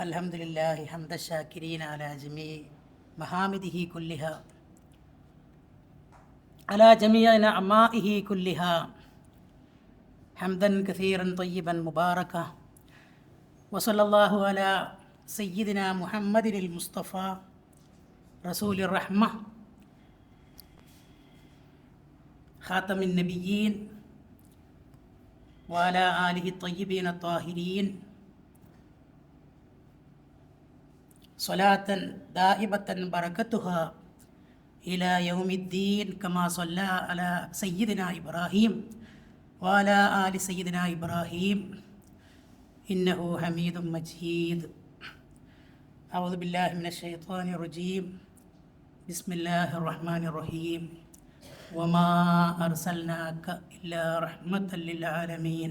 അൽഹംദുലില്ലാഹി ഹംദ ശാകിരീന അലാ ജമീ മഹാമിദിഹി കുല്ലിഹ അലാ ജമീഅ നഅമാഇഹി കുല്ലിഹ ഹംദൻ കസീറൻ തയ്യിബൻ മുബാറക വസല്ലല്ലാഹു അലാ സയ്യിദിനാ മുഹമ്മദിനിൽ മുസ്തഫ റസൂലിർ റഹ്മ ഖാതമിൻ നബിയ്യീൻ വഅലാ ആലിഹി ത്വയ്യിബീന ത്വാഹിരീൻ സ്വലാത്തൻ ദാഇമത്തൻ ബറകത്തുഹാ ഇലാ യൗമിദ്ദീൻ കമാ സ്വല്ലാ അലാ സയ്യിദിനാ ഇബ്രാഹീം വഅലാ ആലി സയ്യിദിനാ ഇബ്രാഹീം ഇന്നഹു ഹമീദും മജീദ്. അഊദു ബില്ലാഹി മിനശ് ശൈത്വാനിർ റജീം. ബിസ്മില്ലാഹിർ റഹ്മാനിർ റഹീം. വമാ അർസൽനാക ഇല്ലാ റഹ്മത്തൻ ലിൽ ആലമീൻ.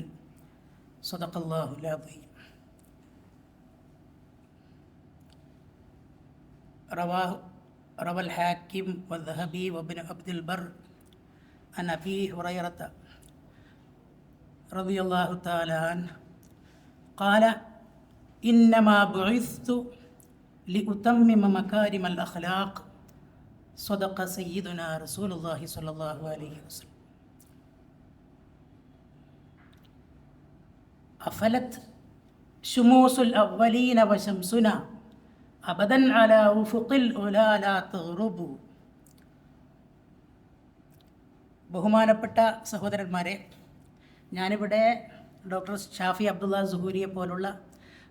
സദഖല്ലാഹുൽ അദീം. روى الحاكم والذهبي وابن عبد البر عن أبي هريرة رضي الله تعالى عنه قال إنما بعثت لأتمم مكارم الأخلاق صدق سيدنا رسول الله صلى الله عليه وسلم. أفلت شموس الأولين وشمسنا അബദൻ അലാ ഉഫുഖിൽ ഉലാ ലാ തഗ്റുബു. ബഹുമാനപ്പെട്ട സഹോദരന്മാരെ, ഞാനിവിടെ ഡോക്ടർ ഷാഫി അബ്ദുള്ള സുഹൂരിയെ പോലുള്ള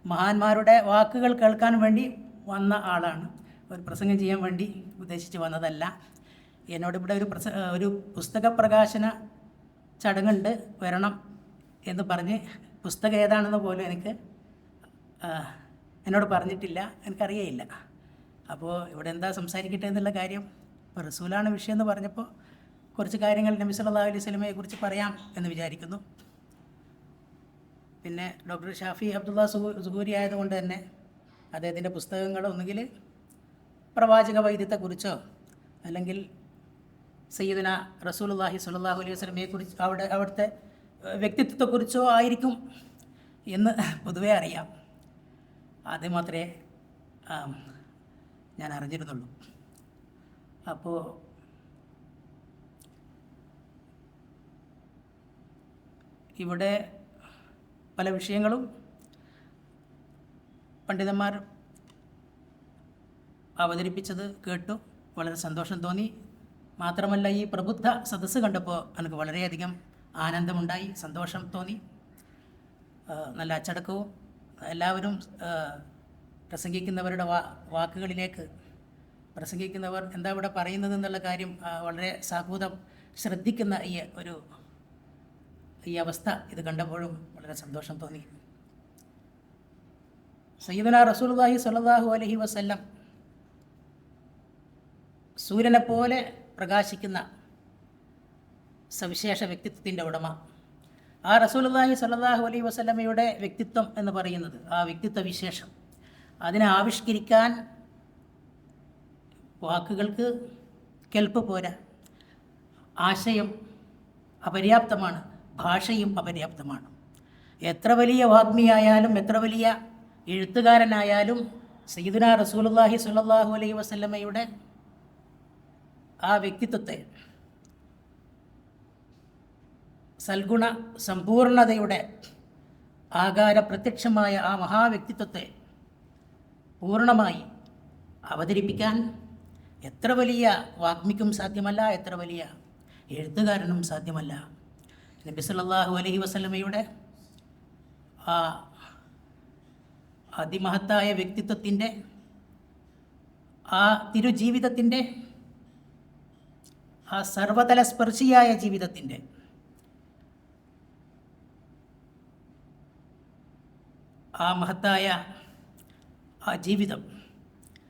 മഹാന്മാരുടെ വാക്കുകൾ കേൾക്കാൻ വേണ്ടി വന്ന ആളാണ്. ഒരു പ്രസംഗം ചെയ്യാൻ വേണ്ടി ഉദ്ദേശിച്ച് വന്നതല്ല. എന്നോടിവിടെ ഒരു പുസ്തക പ്രകാശന ചടങ്ങുണ്ട്, വരണം എന്ന് പറഞ്ഞ് പുസ്തകം ഏതാണെന്ന് പോലും എന്നോട് പറഞ്ഞിട്ടില്ല, എനിക്കറിയയില്ല. അപ്പോൾ ഇവിടെ എന്താ സംസാരിക്കട്ടെ എന്നുള്ള കാര്യം, ഇപ്പോൾ റസൂലാണ് വിഷയം എന്ന് പറഞ്ഞപ്പോൾ കുറച്ച് കാര്യങ്ങൾ നബി സല്ലല്ലാഹു അലൈഹി വസല്ലമയെ കുറിച്ച് പറയാം എന്ന് വിചാരിക്കുന്നു. പിന്നെ ഡോക്ടർ ഷാഫി അബ്ദുള്ള സുഹൂരി ആയതുകൊണ്ട് തന്നെ അദ്ദേഹത്തിൻ്റെ പുസ്തകങ്ങൾ ഒന്നുകിൽ പ്രവാചക വൈദ്യത്തെക്കുറിച്ചോ അല്ലെങ്കിൽ സയ്യിദുന റസൂലുള്ളാഹി സ്വല്ലല്ലാഹു അലൈഹി വസല്ലമയെക്കുറിച്ച് അവിടുത്തെ വ്യക്തിത്വത്തെക്കുറിച്ചോ ആയിരിക്കും എന്ന് പൊതുവേ അറിയാം. അത് മാത്രമേ ഞാൻ അറിഞ്ഞിരുന്നുള്ളൂ. അപ്പോൾ ഇവിടെ പല വിഷയങ്ങളും പണ്ഡിതന്മാർ അവതരിപ്പിച്ചത് കേട്ടു, വളരെ സന്തോഷം തോന്നി. മാത്രമല്ല, ഈ പ്രബുദ്ധ സദസ്സ് കണ്ടപ്പോൾ എനിക്ക് വളരെയധികം ആനന്ദമുണ്ടായി, സന്തോഷം തോന്നി. നല്ല അച്ചടക്കവും എല്ലാവരും പ്രസംഗിക്കുന്നവരുടെ വാക്കുകളിലേക്ക് പ്രസംഗിക്കുന്നവർ എന്താ ഇവിടെ പറയുന്നത് എന്നുള്ള കാര്യം വളരെ സാഹൂതം ശ്രദ്ധിക്കുന്ന ഈ അവസ്ഥ ഇത് കണ്ടപ്പോഴും വളരെ സന്തോഷം തോന്നി. സയ്യിദുനാ റസൂലുള്ളാഹി സ്വല്ലല്ലാഹു അലൈഹി വസല്ലം സൂര്യനെപ്പോലെ പ്രകാശിക്കുന്ന സവിശേഷ വ്യക്തിത്വത്തിൻ്റെ ഉടമ. ആ റസൂലുള്ളാഹി സ്വല്ലല്ലാഹു അലൈഹി വസല്ലമയുടെ വ്യക്തിത്വം എന്ന് പറയുന്നത്, ആ വ്യക്തിത്വ വിശേഷം, അതിനെ ആവിഷ്കരിക്കാൻ വാക്കുകൾക്ക് കെൽപ്പ് പോരാ. ആശയം അപര്യാപ്തമാണ്, ഭാഷയും അപര്യാപ്തമാണ്. എത്ര വലിയ വാഗ്മിയായാലും എത്ര വലിയ എഴുത്തുകാരനായാലും സയ്യിദുനാ റസൂലുള്ളാഹി സ്വല്ലല്ലാഹു അലൈഹി വസല്ലമയുടെ ആ വ്യക്തിത്വത്തെ, സൽഗുണ സമ്പൂർണതയുടെ ആകാര പ്രത്യക്ഷമായ ആ മഹാവ്യക്തിത്വത്തെ പൂർണ്ണമായി അവതരിപ്പിക്കാൻ എത്ര വലിയ വാഗ്മിക്കും സാധ്യമല്ല, എത്ര വലിയ എഴുത്തുകാരനും സാധ്യമല്ല. നബി സല്ലല്ലാഹു അലൈഹി വസല്ലമയുടെ ആ അതിമഹത്തായ വ്യക്തിത്വത്തിൻ്റെ, ആ തിരുജീവിതത്തിൻ്റെ, ആ സർവതല സ്പർശിയായ ജീവിതത്തിൻ്റെ ആ മഹത്തായ ആ ജീവിതം,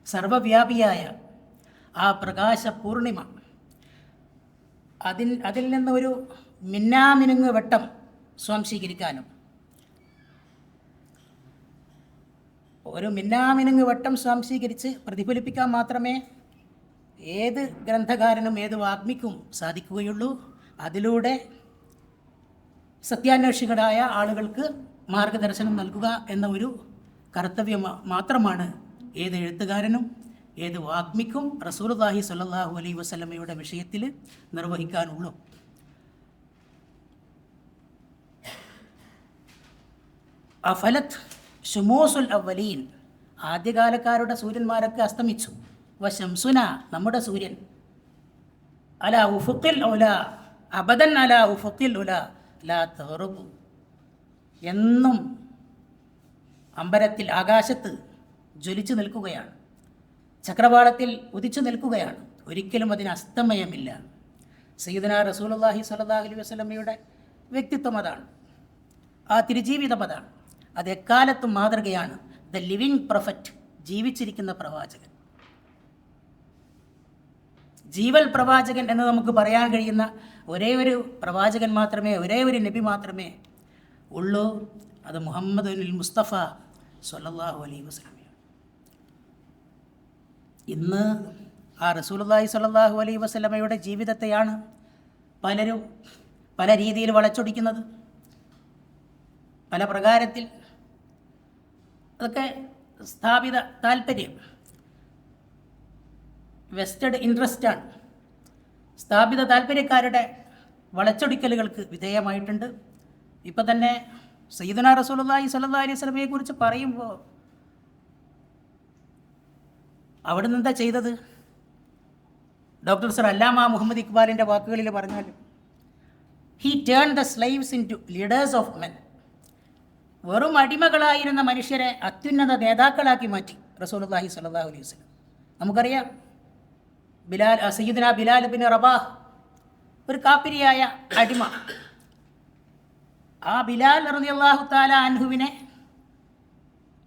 സർവവ്യാപിയായ ആ പ്രകാശ പൂർണിമ, അതിൽ നിന്ന് ഒരു മിന്നാമിനുങ്ങ് വെട്ടം സ്വാംശീകരിക്കാനും, ഒരു മിന്നാമിനുങ്ങ് വെട്ടം സ്വാംശീകരിച്ച് പ്രതിഫലിപ്പിക്കാൻ മാത്രമേ ഏത് ഗ്രന്ഥകാരനും ഏത് വാഗ്മിക്കും സാധിക്കുകയുള്ളൂ. അതിലൂടെ സത്യാന്വേഷികളായ ആളുകൾക്ക് മാർഗദർശനം നൽകുക എന്ന ഒരു കർത്തവ്യം മാത്രമാണ് ഏത് എഴുത്തുകാരനും ഏത് വാഗ്മിക്കും റസൂലുള്ളാഹി സ്വല്ലല്ലാഹു അലൈഹി വസല്ലമയുടെ വിഷയത്തിൽ നിർവഹിക്കാനുള്ളൂ. അഫലത്ത് ഷുമൂസുൽ അവലീൻ, ആദ്യകാലക്കാരുടെ സൂര്യന്മാരൊക്കെ അസ്തമിച്ചു. വശംസുന, നമ്മുടെ സൂര്യൻ, അല ഉഫുഖിൽ ഉല അബദൻ അല ഉഫുഖിൽ ഉല ലാ തഗ്റുബു, എന്നും അമ്പരത്തിൽ ആകാശത്ത് ജ്വലിച്ചു നിൽക്കുകയാണ്, ചക്രവാളത്തിൽ ഉദിച്ചു നിൽക്കുകയാണ്, ഒരിക്കലും അതിന് അസ്തമയമില്ല. സയ്യിദുനാ റസൂലുള്ളാഹി സ്വല്ലല്ലാഹു അലൈഹി വസല്ലമയുടെ വ്യക്തിത്വം അതാണ്, ആ തിരുജീവിതം അതാണ്. അത് എക്കാലത്തും മാതൃകയാണ്. ദ ലിവിങ് പ്രൊഫറ്റ്, ജീവിച്ചിരിക്കുന്ന പ്രവാചകൻ, ജീവൽ പ്രവാചകൻ എന്ന് നമുക്ക് പറയാൻ കഴിയുന്ന ഒരേ ഒരു പ്രവാചകൻ മാത്രമേ, ഒരേ ഒരു നബി മാത്രമേ ഉള്ളൂ. അത് മുഹമ്മദ് മുസ്തഫ സ്വല്ലല്ലാഹു അലൈഹി വസല്ലം. ഇന്ന് ആ റസൂലുള്ളാഹി സ്വല്ലല്ലാഹു അലൈഹി വസല്ലമയുടെ ജീവിതത്തെയാണ് പലരും പല രീതിയിൽ വളച്ചൊടിക്കുന്നത്, പല പ്രകാരത്തിൽ. അതൊക്കെ സ്ഥാപിത താല്പര്യം, വെസ്റ്റഡ് ഇൻട്രസ്റ്റാണ്. സ്ഥാപിത താല്പര്യക്കാരുടെ വളച്ചൊടിക്കലുകൾക്ക് വിധേയമായിട്ടുണ്ട്. ഇപ്പം തന്നെ സയ്യിദുനാ റസൂലുള്ളാഹി സ്വല്ലല്ലാഹു അലൈഹി വസല്ലമയെ കുറിച്ച് പറയുമ്പോൾ അവിടെ നിന്ന് എന്താ ചെയ്തത്? ഡോക്ടർ സർ അല്ലാമ മുഹമ്മദ് ഇക്ബാലിൻ്റെ വാക്കുകളിൽ പറഞ്ഞാൽ, he turn the slaves into leaders of men. വെറും അടിമകളായിരുന്ന മനുഷ്യരെ അത്യുന്നത നേതാക്കളാക്കി മാറ്റി റസൂലുള്ളാഹി സ്വല്ലല്ലാഹു അലൈഹി വസല്ലം. നമുക്കറിയാം, സയ്യിദുനാ ബിലാൽ ബിൻ റബാഹ് ഒരു കാഫിരിയായ അടിമ. ആ ബിലാൽ റളിയല്ലാഹു തആല അൻഹുവിനെ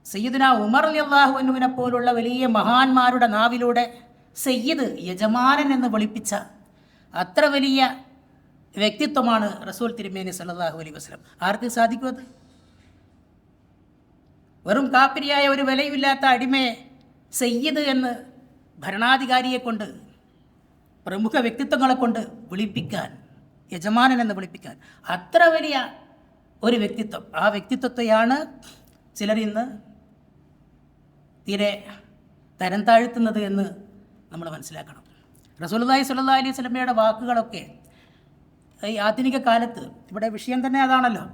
സയ്യിദുനാ ഉമർ റളിയല്ലാഹു അൻഹുവിനെ പോലുള്ള വലിയ മഹാന്മാരുടെ നാവിലൂടെ സയ്യിദ്, യജമാനൻ എന്ന് വിളിപ്പിച്ച അത്ര വലിയ വ്യക്തിത്വമാണ് റസൂൽ തിരുമേനി സല്ലല്ലാഹു അലൈഹി വസല്ലം. ആർക്ക് സാധിക്കും അത്? വെറും കാഫിരിയായ ഒരു വിലയുമില്ലാത്ത അടിമയെ സയ്യിദ് എന്ന് ഭരണാധികാരിയെ കൊണ്ട്, പ്രമുഖ വ്യക്തിത്വങ്ങളെ കൊണ്ട് വിളിപ്പിക്കാൻ, യജമാനൻ എന്ന് വിളിപ്പിക്കാൻ, അത്ര വലിയ ഒരു വ്യക്തിത്വം. ആ വ്യക്തിത്വത്തെയാണ് ചിലർ ഇന്ന് തീരെ തരം താഴ്ത്തുന്നത് എന്ന് നമ്മൾ മനസ്സിലാക്കണം. റസൂലുള്ളാഹി സ്വല്ലല്ലാഹു അലൈഹി വസല്ലമയുടെ വാക്കുകളൊക്കെ ഈ ആധുനിക കാലത്ത്, ഇവിടെ വിഷയം തന്നെ അതാണല്ലോ,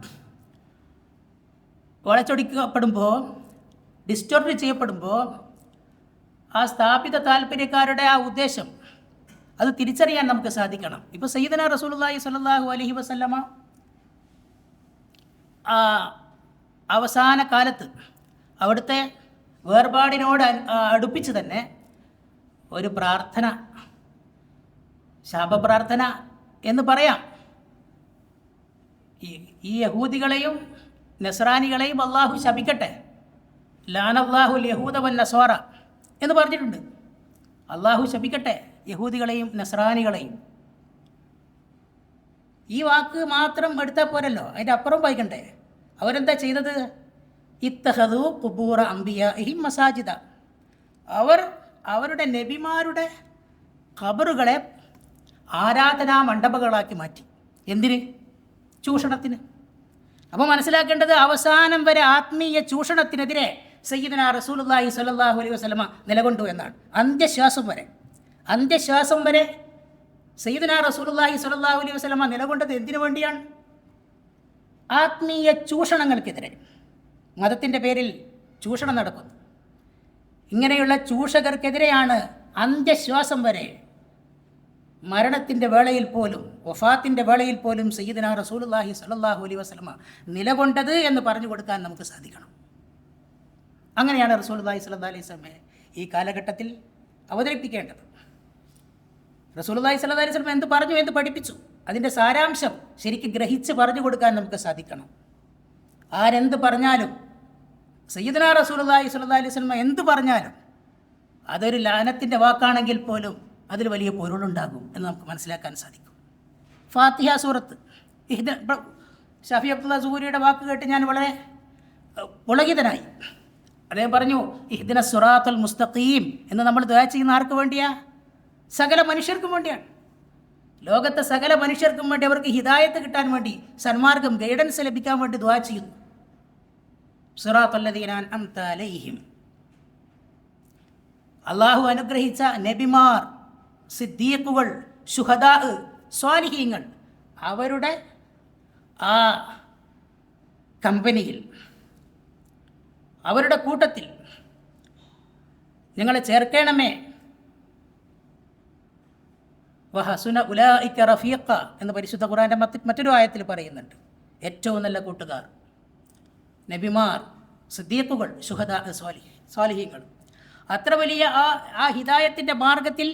വളച്ചൊടിക്കപ്പെടുമ്പോൾ, ഡിസ്റ്റോർട്ട് ചെയ്യപ്പെടുമ്പോൾ, ആ സ്ഥാപിത താല്പര്യക്കാരുടെ ആ ഉദ്ദേശം അത് തിരിച്ചറിയാൻ നമുക്ക് സാധിക്കണം. ഇപ്പോൾ സയ്യിദുനാ റസൂലുള്ളാഹി സ്വല്ലല്ലാഹു അലൈഹി വസല്ലമ അവസാന കാലത്ത് അവിടുത്തെ വേർപാടിനോട് അടുപ്പിച്ച് തന്നെ ഒരു പ്രാർത്ഥന, ശാപപ്രാർത്ഥന എന്ന് പറയാം. ഈ യഹൂദികളെയും നസ്രാനികളെയും അള്ളാഹു ശപിക്കട്ടെ, ലാനല്ലാഹുൽ യഹൂദ വൻ നസ്വാറ എന്ന് പറഞ്ഞിട്ടുണ്ട്. അള്ളാഹു ശപിക്കട്ടെ യഹൂദികളെയും നസ്രാനികളെയും. ഈ വാക്ക് മാത്രം എടുത്താൽ പോരല്ലോ, അതിൻ്റെ അപ്പുറം വായിക്കണ്ടേ. അവരെന്താ ചെയ്തത്? ഇത്തഹദു ഖുബൂറ അംബിയാഇഹിം മസാജിദ. അവരുടെ നബിമാരുടെ ഖബറുകളെ ആരാധനാ മണ്ഡപങ്ങളാക്കി മാറ്റി. എന്തിന്? ചൂഷണത്തിന്. അപ്പോൾ മനസ്സിലാക്കേണ്ടത്, അവസാനം വരെ ആത്മീയ ചൂഷണത്തിനെതിരെ സയ്യിദുനാ റസൂലുള്ളാഹി സ്വല്ലല്ലാഹു അലൈഹി വസല്ലമ നിലകൊണ്ടു എന്നാണ്. അന്ത്യശ്വാസം വരെ സയ്യിദുനാ റസൂലുള്ളാഹി സ്വല്ലല്ലാഹു അലൈഹി വസല്ലമ നിലകൊണ്ടത് എന്തിനു വേണ്ടിയാണ്? ആത്മീയ ചൂഷണങ്ങൾക്കെതിരെ. മതത്തിൻ്റെ പേരിൽ ചൂഷണം നടക്കുന്നു. ഇങ്ങനെയുള്ള ചൂഷകർക്കെതിരെയാണ് അന്ത്യശ്വാസം വരെ, മരണത്തിൻ്റെ വേളയിൽ പോലും, വഫാത്തിൻ്റെ വേളയിൽ പോലും സയ്യിദുനാ റസൂലുള്ളാഹി സ്വല്ലല്ലാഹു അലൈഹി വസല്ലമ നിലകൊണ്ടത് എന്ന് പറഞ്ഞു കൊടുക്കാൻ നമുക്ക് സാധിക്കണം. അങ്ങനെയാണ് റസൂലുള്ളാഹി സ്വല്ലല്ലാഹു അലൈഹി വസല്ലമയെ ഈ കാലഘട്ടത്തിൽ അവതരിപ്പിക്കേണ്ടത്. റസൂലുള്ളാഹി സ്വല്ലല്ലാഹു അലൈഹി വസല്ലമ എന്ത് പറഞ്ഞു, എന്ത് പഠിപ്പിച്ചു, അതിൻ്റെ സാരാംശം ശരിക്കും ഗ്രഹിച്ച് പറഞ്ഞു കൊടുക്കാൻ നമുക്ക് സാധിക്കണം. ആരെന്ത് പറഞ്ഞാലും, സയ്യിദുനാ റസൂലുള്ളാഹി സ്വല്ലല്ലാഹു അലൈഹി വസല്ലമ എന്ത് പറഞ്ഞാലും അതൊരു ലാനത്തിൻ്റെ വാക്കാണെങ്കിൽ പോലും അതിൽ വലിയ പൊരുളുണ്ടാകും എന്ന് നമുക്ക് മനസ്സിലാക്കാൻ സാധിക്കും. ഫാത്തിഹ സൂറത്ത്, ഷാഫി അബ്ദുള്ള സൂരിയുടെ വാക്ക് കേട്ട് ഞാൻ വളരെ പുളകിതനായി. അദ്ദേഹം പറഞ്ഞു, ഇഹ്ദിന സിറാത്തുൽ മുസ്തഖീം എന്ന് നമ്മൾ ദുആ ചെയ്യുന്ന ആർക്ക് വേണ്ടിയാ? സകല മനുഷ്യർക്കും വേണ്ടിയാണ്. ലോകത്തെ സകല മനുഷ്യർക്കും വേണ്ടി, അവർക്ക് ഹിദായത്ത് കിട്ടാൻ വേണ്ടി, സന്മാർഗം, ഗൈഡൻസ് ലഭിക്കാൻ വേണ്ടി ദുആ ചെയ്യുന്നു. സിറാത്തല്ലദീന അൻഅംത അലൈഹിം. അള്ളാഹു അനുഗ്രഹിച്ച നബിമാർ, സിദ്ദീഖുകൾ, ശുഹദാ, സ്വാലിഹീങ്ങൾ, അവരുടെ ആ കമ്പനിയിൽ, അവരുടെ കൂട്ടത്തിൽ ഞങ്ങളെ ചേർക്കണമേ. വഹസുന ഉലൈക റഫീഖ എന്ന് പരിശുദ്ധ ഖുർആൻ്റെ മറ്റൊരു ആയത്തിൽ പറയുന്നുണ്ട്. ഏറ്റവും നല്ല കൂട്ടുകാർ നബിമാർ, സിദ്ദീഖുകൾ, ശുഹദാ, സ്വാലിഹീങ്ങൾ. അത്ര വലിയ ആ ഹിദായത്തിൻ്റെ മാർഗത്തിൽ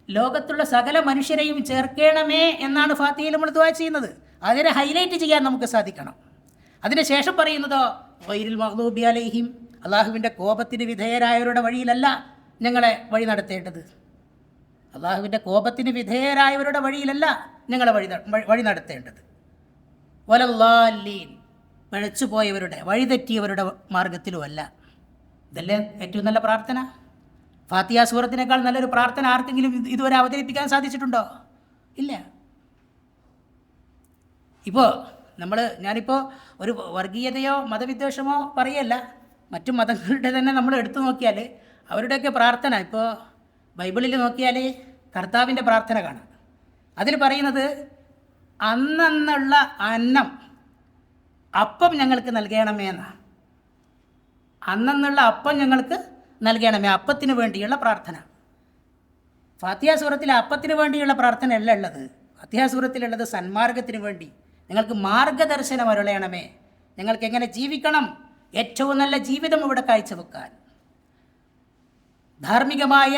ലോകത്തുള്ള സകല മനുഷ്യരെയും ചേർക്കണമേ എന്നാണ് ഫാത്തിഹയിൽ നമ്മൾ ദുആ ചെയ്യുന്നത്. അതിനെ ഹൈലൈറ്റ് ചെയ്യാൻ നമുക്ക് സാധിക്കണം. അതിന് ശേഷം പറയുന്നതോ ഗൈറിൽ മഗ്ദൂബി അലൈഹിം, അള്ളാഹുവിൻ്റെ കോപത്തിന് വിധേയരായവരുടെ വഴിയിലല്ല ഞങ്ങളെ വഴി നടത്തേണ്ടത്. അള്ളാഹുവിൻ്റെ കോപത്തിന് വിധേയരായവരുടെ വഴിയിലല്ല ഞങ്ങളെ വഴി നടത്തേണ്ടത്. വലല്ലാലീൻ, പഴച്ചുപോയവരുടെ, വഴിതെറ്റിയവരുടെ മാർഗത്തിലുമല്ല. ഇതല്ലേ ഏറ്റവും നല്ല പ്രാർത്ഥന? ഫാത്തിഹ സൂറത്തിനേക്കാൾ നല്ലൊരു പ്രാർത്ഥന ആർക്കെങ്കിലും ഇതുവരെ അവതരിപ്പിക്കാൻ സാധിച്ചിട്ടുണ്ടോ? ഇല്ല. ഞാനിപ്പോൾ ഒരു വർഗീയതയോ മതവിദ്വേഷമോ പറയല്ല. മറ്റു മതങ്ങളുടെ തന്നെ നമ്മൾ എടുത്തു നോക്കിയാൽ അവരുടെയൊക്കെ പ്രാർത്ഥന, ഇപ്പോൾ ബൈബിളിൽ നോക്കിയാൽ കർത്താവിൻ്റെ പ്രാർത്ഥന കാണാം. അതിൽ പറയുന്നത് അന്നുള്ള അന്നം, അപ്പം ഞങ്ങൾക്ക് നൽകണമേ എന്നാണ്. അന്നുള്ള അപ്പം ഞങ്ങൾക്ക് നൽകണമേ, അപ്പത്തിന് വേണ്ടിയുള്ള പ്രാർത്ഥന. ഫാത്തിഹ സൂറത്തിലെ അപ്പത്തിന് വേണ്ടിയുള്ള പ്രാർത്ഥന അല്ല ഉള്ളത്. ഫാത്തിഹ സൂറത്തിലുള്ളത് സന്മാർഗത്തിന് വേണ്ടി, ഞങ്ങൾക്ക് മാർഗദർശനം അരുളയണമേ, ഞങ്ങൾക്ക് എങ്ങനെ ജീവിക്കണം, ഏറ്റവും നല്ല ജീവിതം ഇവിടെ കാഴ്ചവെക്കാൻ, ധാർമ്മികമായ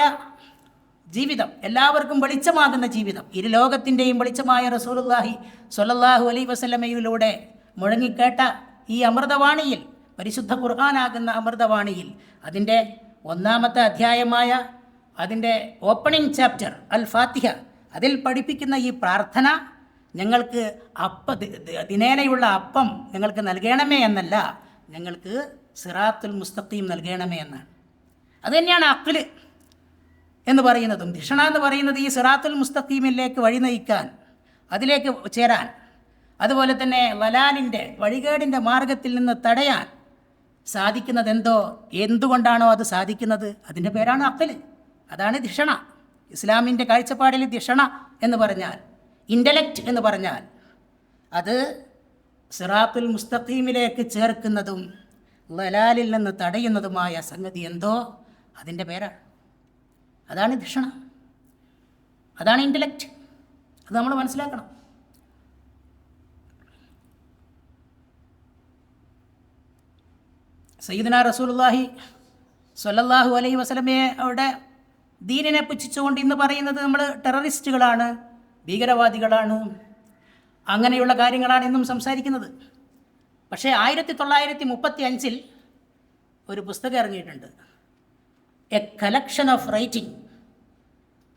ജീവിതം, എല്ലാവർക്കും വെളിച്ചമാകുന്ന ജീവിതം, ഇരു ലോകത്തിൻ്റെയും വെളിച്ചമായ റസൂലുള്ളാഹി സ്വല്ലല്ലാഹു അലൈഹി വസല്ലമയിലൂടെ മുഴങ്ങിക്കേട്ട ഈ അമൃതവാണിയിൽ, പരിശുദ്ധ ഖുർആനാകുന്ന അമൃതവാണിയിൽ, അതിൻ്റെ ഒന്നാമത്തെ അധ്യായമായ അതിൻ്റെ ഓപ്പണിംഗ് ചാപ്റ്റർ അൽ ഫാത്തിഹ, അതിൽ പഠിപ്പിക്കുന്ന ഈ പ്രാർത്ഥന ഞങ്ങൾക്ക് ദിനേനയുള്ള അപ്പം ഞങ്ങൾക്ക് നൽകണമേ എന്നല്ല, ഞങ്ങൾക്ക് സിറാത്തുൽ മുസ്തഖീം നൽകണമേ എന്നാണ്. അതുതന്നെയാണ് അഖ്ല് എന്ന് പറയുന്നതും. ധിഷണ എന്ന് പറയുന്നത് ഈ സിറാത്തുൽ മുസ്തഖീമിലേക്ക് വഴി നയിക്കാൻ, അതിലേക്ക് ചേരാൻ, അതുപോലെ തന്നെ ലലാലിൻ്റെ, വഴികേടിൻ്റെ മാർഗത്തിൽ നിന്ന് തടയാൻ സാധിക്കുന്നത് എന്തുകൊണ്ടാണോ അത് സാധിക്കുന്നത്, അതിൻ്റെ പേരാണ് അഖ്ല്. അതാണ് ധിഷണ. ഇസ്ലാമിൻ്റെ കാഴ്ചപ്പാടിൽ ധിഷണ എന്ന് പറഞ്ഞാൽ, ഇൻ്റലക്റ്റ് എന്ന് പറഞ്ഞാൽ, അത് സിറാത്തുൽ മുസ്തഖീമിലേക്ക് ചേർക്കുന്നതും ലലാലിൽ നിന്ന് തടയുന്നതുമായ സംഗതി അതിൻ്റെ പേരാണ്. അതാണ് ധിഷണ, അതാണ് ഇൻ്റലക്റ്റ്. അത് നമ്മൾ മനസ്സിലാക്കണം. സയ്യിദുനാ റസൂലുള്ളാഹി സ്വല്ലല്ലാഹു അലൈഹി വസല്ലമയെ അവിടെ ദീനിനെ പുച്ഛിച്ചുകൊണ്ട് ഇന്ന് പറയുന്നത് നമ്മൾ ടെററിസ്റ്റുകളാണ്, ഭീകരവാദികളാണ്, അങ്ങനെയുള്ള കാര്യങ്ങളാണ് ഇന്നും സംസാരിക്കുന്നത്. പക്ഷേ 1935 ഒരു പുസ്തകം ഇറങ്ങിയിട്ടുണ്ട്, a collection of writing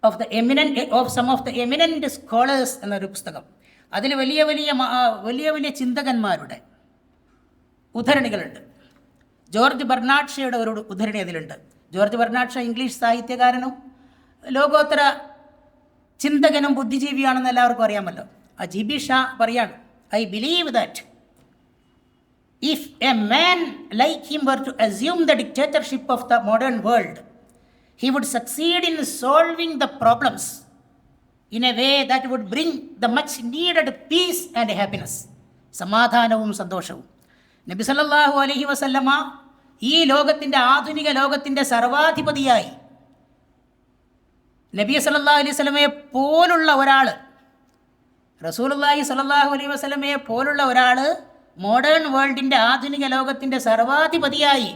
of some of the eminent scholars എന്നൊരു പുസ്തകം. അതിൽ വലിയ വലിയ ചിന്തകന്മാരുടെ ഉദ്ധരണികളുണ്ട്. ജോർജ് ബെർണാഡ് ഷയുടെ ഒരു ഉദ്ധരണി അതിലുണ്ട്. ജോർജ് ബെർണാഡ് ഷാ ഇംഗ്ലീഷ് സാഹിത്യകാരനും ലോകോത്തര ചിന്തകനും ബുദ്ധിജീവിയാണെന്ന് എല്ലാവർക്കും അറിയാമല്ലോ. ആ GB ഷാ പറയാണ്, I believe that if a man like him were to assume the dictatorship of the modern world, he would succeed in solving the problems in a way that would bring the much needed peace and happiness. സമാധാനവും സന്തോഷവും. നബി സല്ലല്ലാഹു അലൈഹി വസല്ലമ ഈ ലോകത്തിൻ്റെ, ആധുനിക ലോകത്തിൻ്റെ സർവാധിപതിയായി നബി സല്ലല്ലാഹു അലൈഹി വസല്ലമയെ പോലുള്ള ഒരാൾ, റസൂലുള്ളാഹി സല്ലല്ലാഹു അലൈഹി വസല്ലമയെ പോലുള്ള ഒരാൾ മോഡേൺ വേൾഡിൻ്റെ, ആധുനിക ലോകത്തിൻ്റെ സർവാധിപതിയായി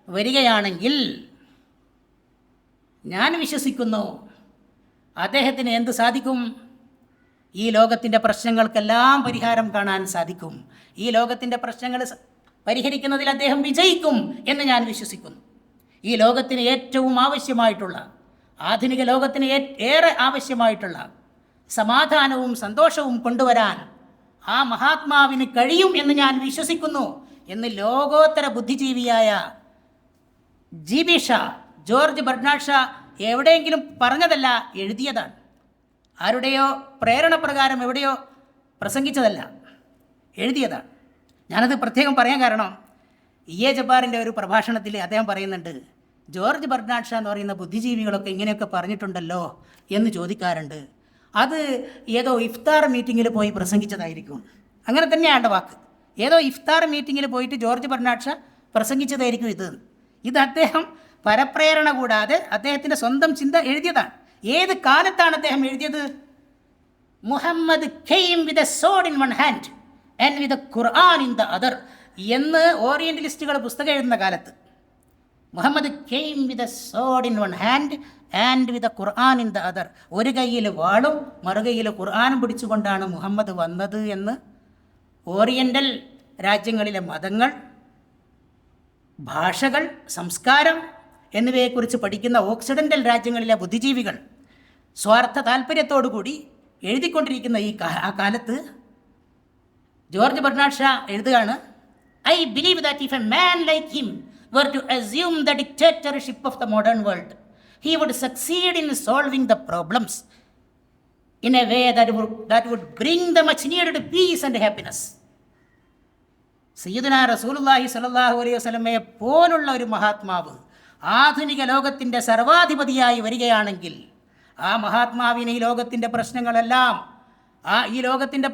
വരികയാണെങ്കിൽ ഞാൻ വിശ്വസിക്കുന്നു അദ്ദേഹത്തിന് എന്ത് സാധിക്കും? ഈ ലോകത്തിൻ്റെ പ്രശ്നങ്ങൾക്കെല്ലാം പരിഹാരം കാണാൻ സാധിക്കും. ഈ ലോകത്തിൻ്റെ പ്രശ്നങ്ങൾ പരിഹരിക്കുന്നതിൽ അദ്ദേഹം വിജയിക്കും എന്ന് ഞാൻ വിശ്വസിക്കുന്നു. ഈ ലോകത്തിന് ഏറ്റവും ആവശ്യമായിട്ടുള്ള, ആധുനിക ലോകത്തിന് ഏറെ ആവശ്യമായിട്ടുള്ള സമാധാനവും സന്തോഷവും കൊണ്ടുവരാൻ ആ മഹാത്മാവിന് കഴിയും എന്ന് ഞാൻ വിശ്വസിക്കുന്നു എന്ന് ലോകോത്തര ബുദ്ധിജീവിയായ GB Shaw, George Bernard Shaw എവിടെയെങ്കിലും പറഞ്ഞതല്ല, എഴുതിയതാണ്. ആരുടെയോ പ്രേരണപ്രകാരം എവിടെയോ പ്രസംഗിച്ചതല്ല, എഴുതിയതാണ്. ഞാനത് പ്രത്യേകം പറയാൻ കാരണം, ഇ.എ. ജബ്ബാറിൻ്റെ ഒരു പ്രഭാഷണത്തിൽ അദ്ദേഹം പറയുന്നുണ്ട്, ജോർജ് ബെർണാഡ് ഷാ എന്ന് പറയുന്ന ബുദ്ധിജീവികളൊക്കെ ഇങ്ങനെയൊക്കെ പറഞ്ഞിട്ടുണ്ടല്ലോ എന്ന് ചോദിക്കാറുണ്ട്. അത് ഏതോ ഇഫ്താർ മീറ്റിങ്ങിൽ പോയി പ്രസംഗിച്ചതായിരിക്കും. അങ്ങനെ തന്നെയാണ് വാക്ക്. ഏതോ ഇഫ്താർ മീറ്റിങ്ങിൽ പോയിട്ട് ജോർജ് ബെർണാഡ് ഷാ പ്രസംഗിച്ചതായിരിക്കും ഇത് അദ്ദേഹം പരപ്രേരണ കൂടാതെ അദ്ദേഹത്തിൻ്റെ സ്വന്തം ചിന്ത എഴുതിയതാണ്. ഏത് കാലത്താണ് അദ്ദേഹം എഴുതിയത്? Muhammad came with a sword in one hand and with a Quran in the other എന്ന് ഓറിയൻ്റലിസ്റ്റുകൾ പുസ്തകം എഴുതുന്ന കാലത്ത്, Muhammad came with a sword in one hand and with a Quran in the other, ഒരു കയ്യിൽ വാളും മറുകയിൽ ഖുർആനും പിടിച്ചുകൊണ്ടാണ് മുഹമ്മദ് വന്നത് എന്ന് ഓറിയൻ്റൽ രാജ്യങ്ങളിലെ മതങ്ങൾ, ഭാഷകൾ, സംസ്കാരം എന്നിവയെക്കുറിച്ച് പഠിക്കുന്ന ഓക്സിഡൻ്റൽ രാജ്യങ്ങളിലെ ബുദ്ധിജീവികൾ സ്വാർത്ഥ താല്പര്യത്തോടുകൂടി എഴുതിക്കൊണ്ടിരിക്കുന്ന ആ കാലത്ത് ജോർജ് ബെർണാഡ് ഷാ എഴുതുകയാണ്, I believe that if a man like him were to assume the dictatorship of the modern world, he would succeed in solving the problems in a way that would bring the much needed peace and happiness. സയ്യിദുനാ റസൂലുള്ളാഹി സ്വല്ലല്ലാഹു അലൈഹി വസല്ലമയെ പോലുള്ള ഒരു മഹാത്മാവ് ആധുനിക ലോകത്തിൻ്റെ സർവാധിപതിയായി വരികയാണെങ്കിൽ ആ മഹാത്മാവിനെ ഈ ലോകത്തിൻ്റെ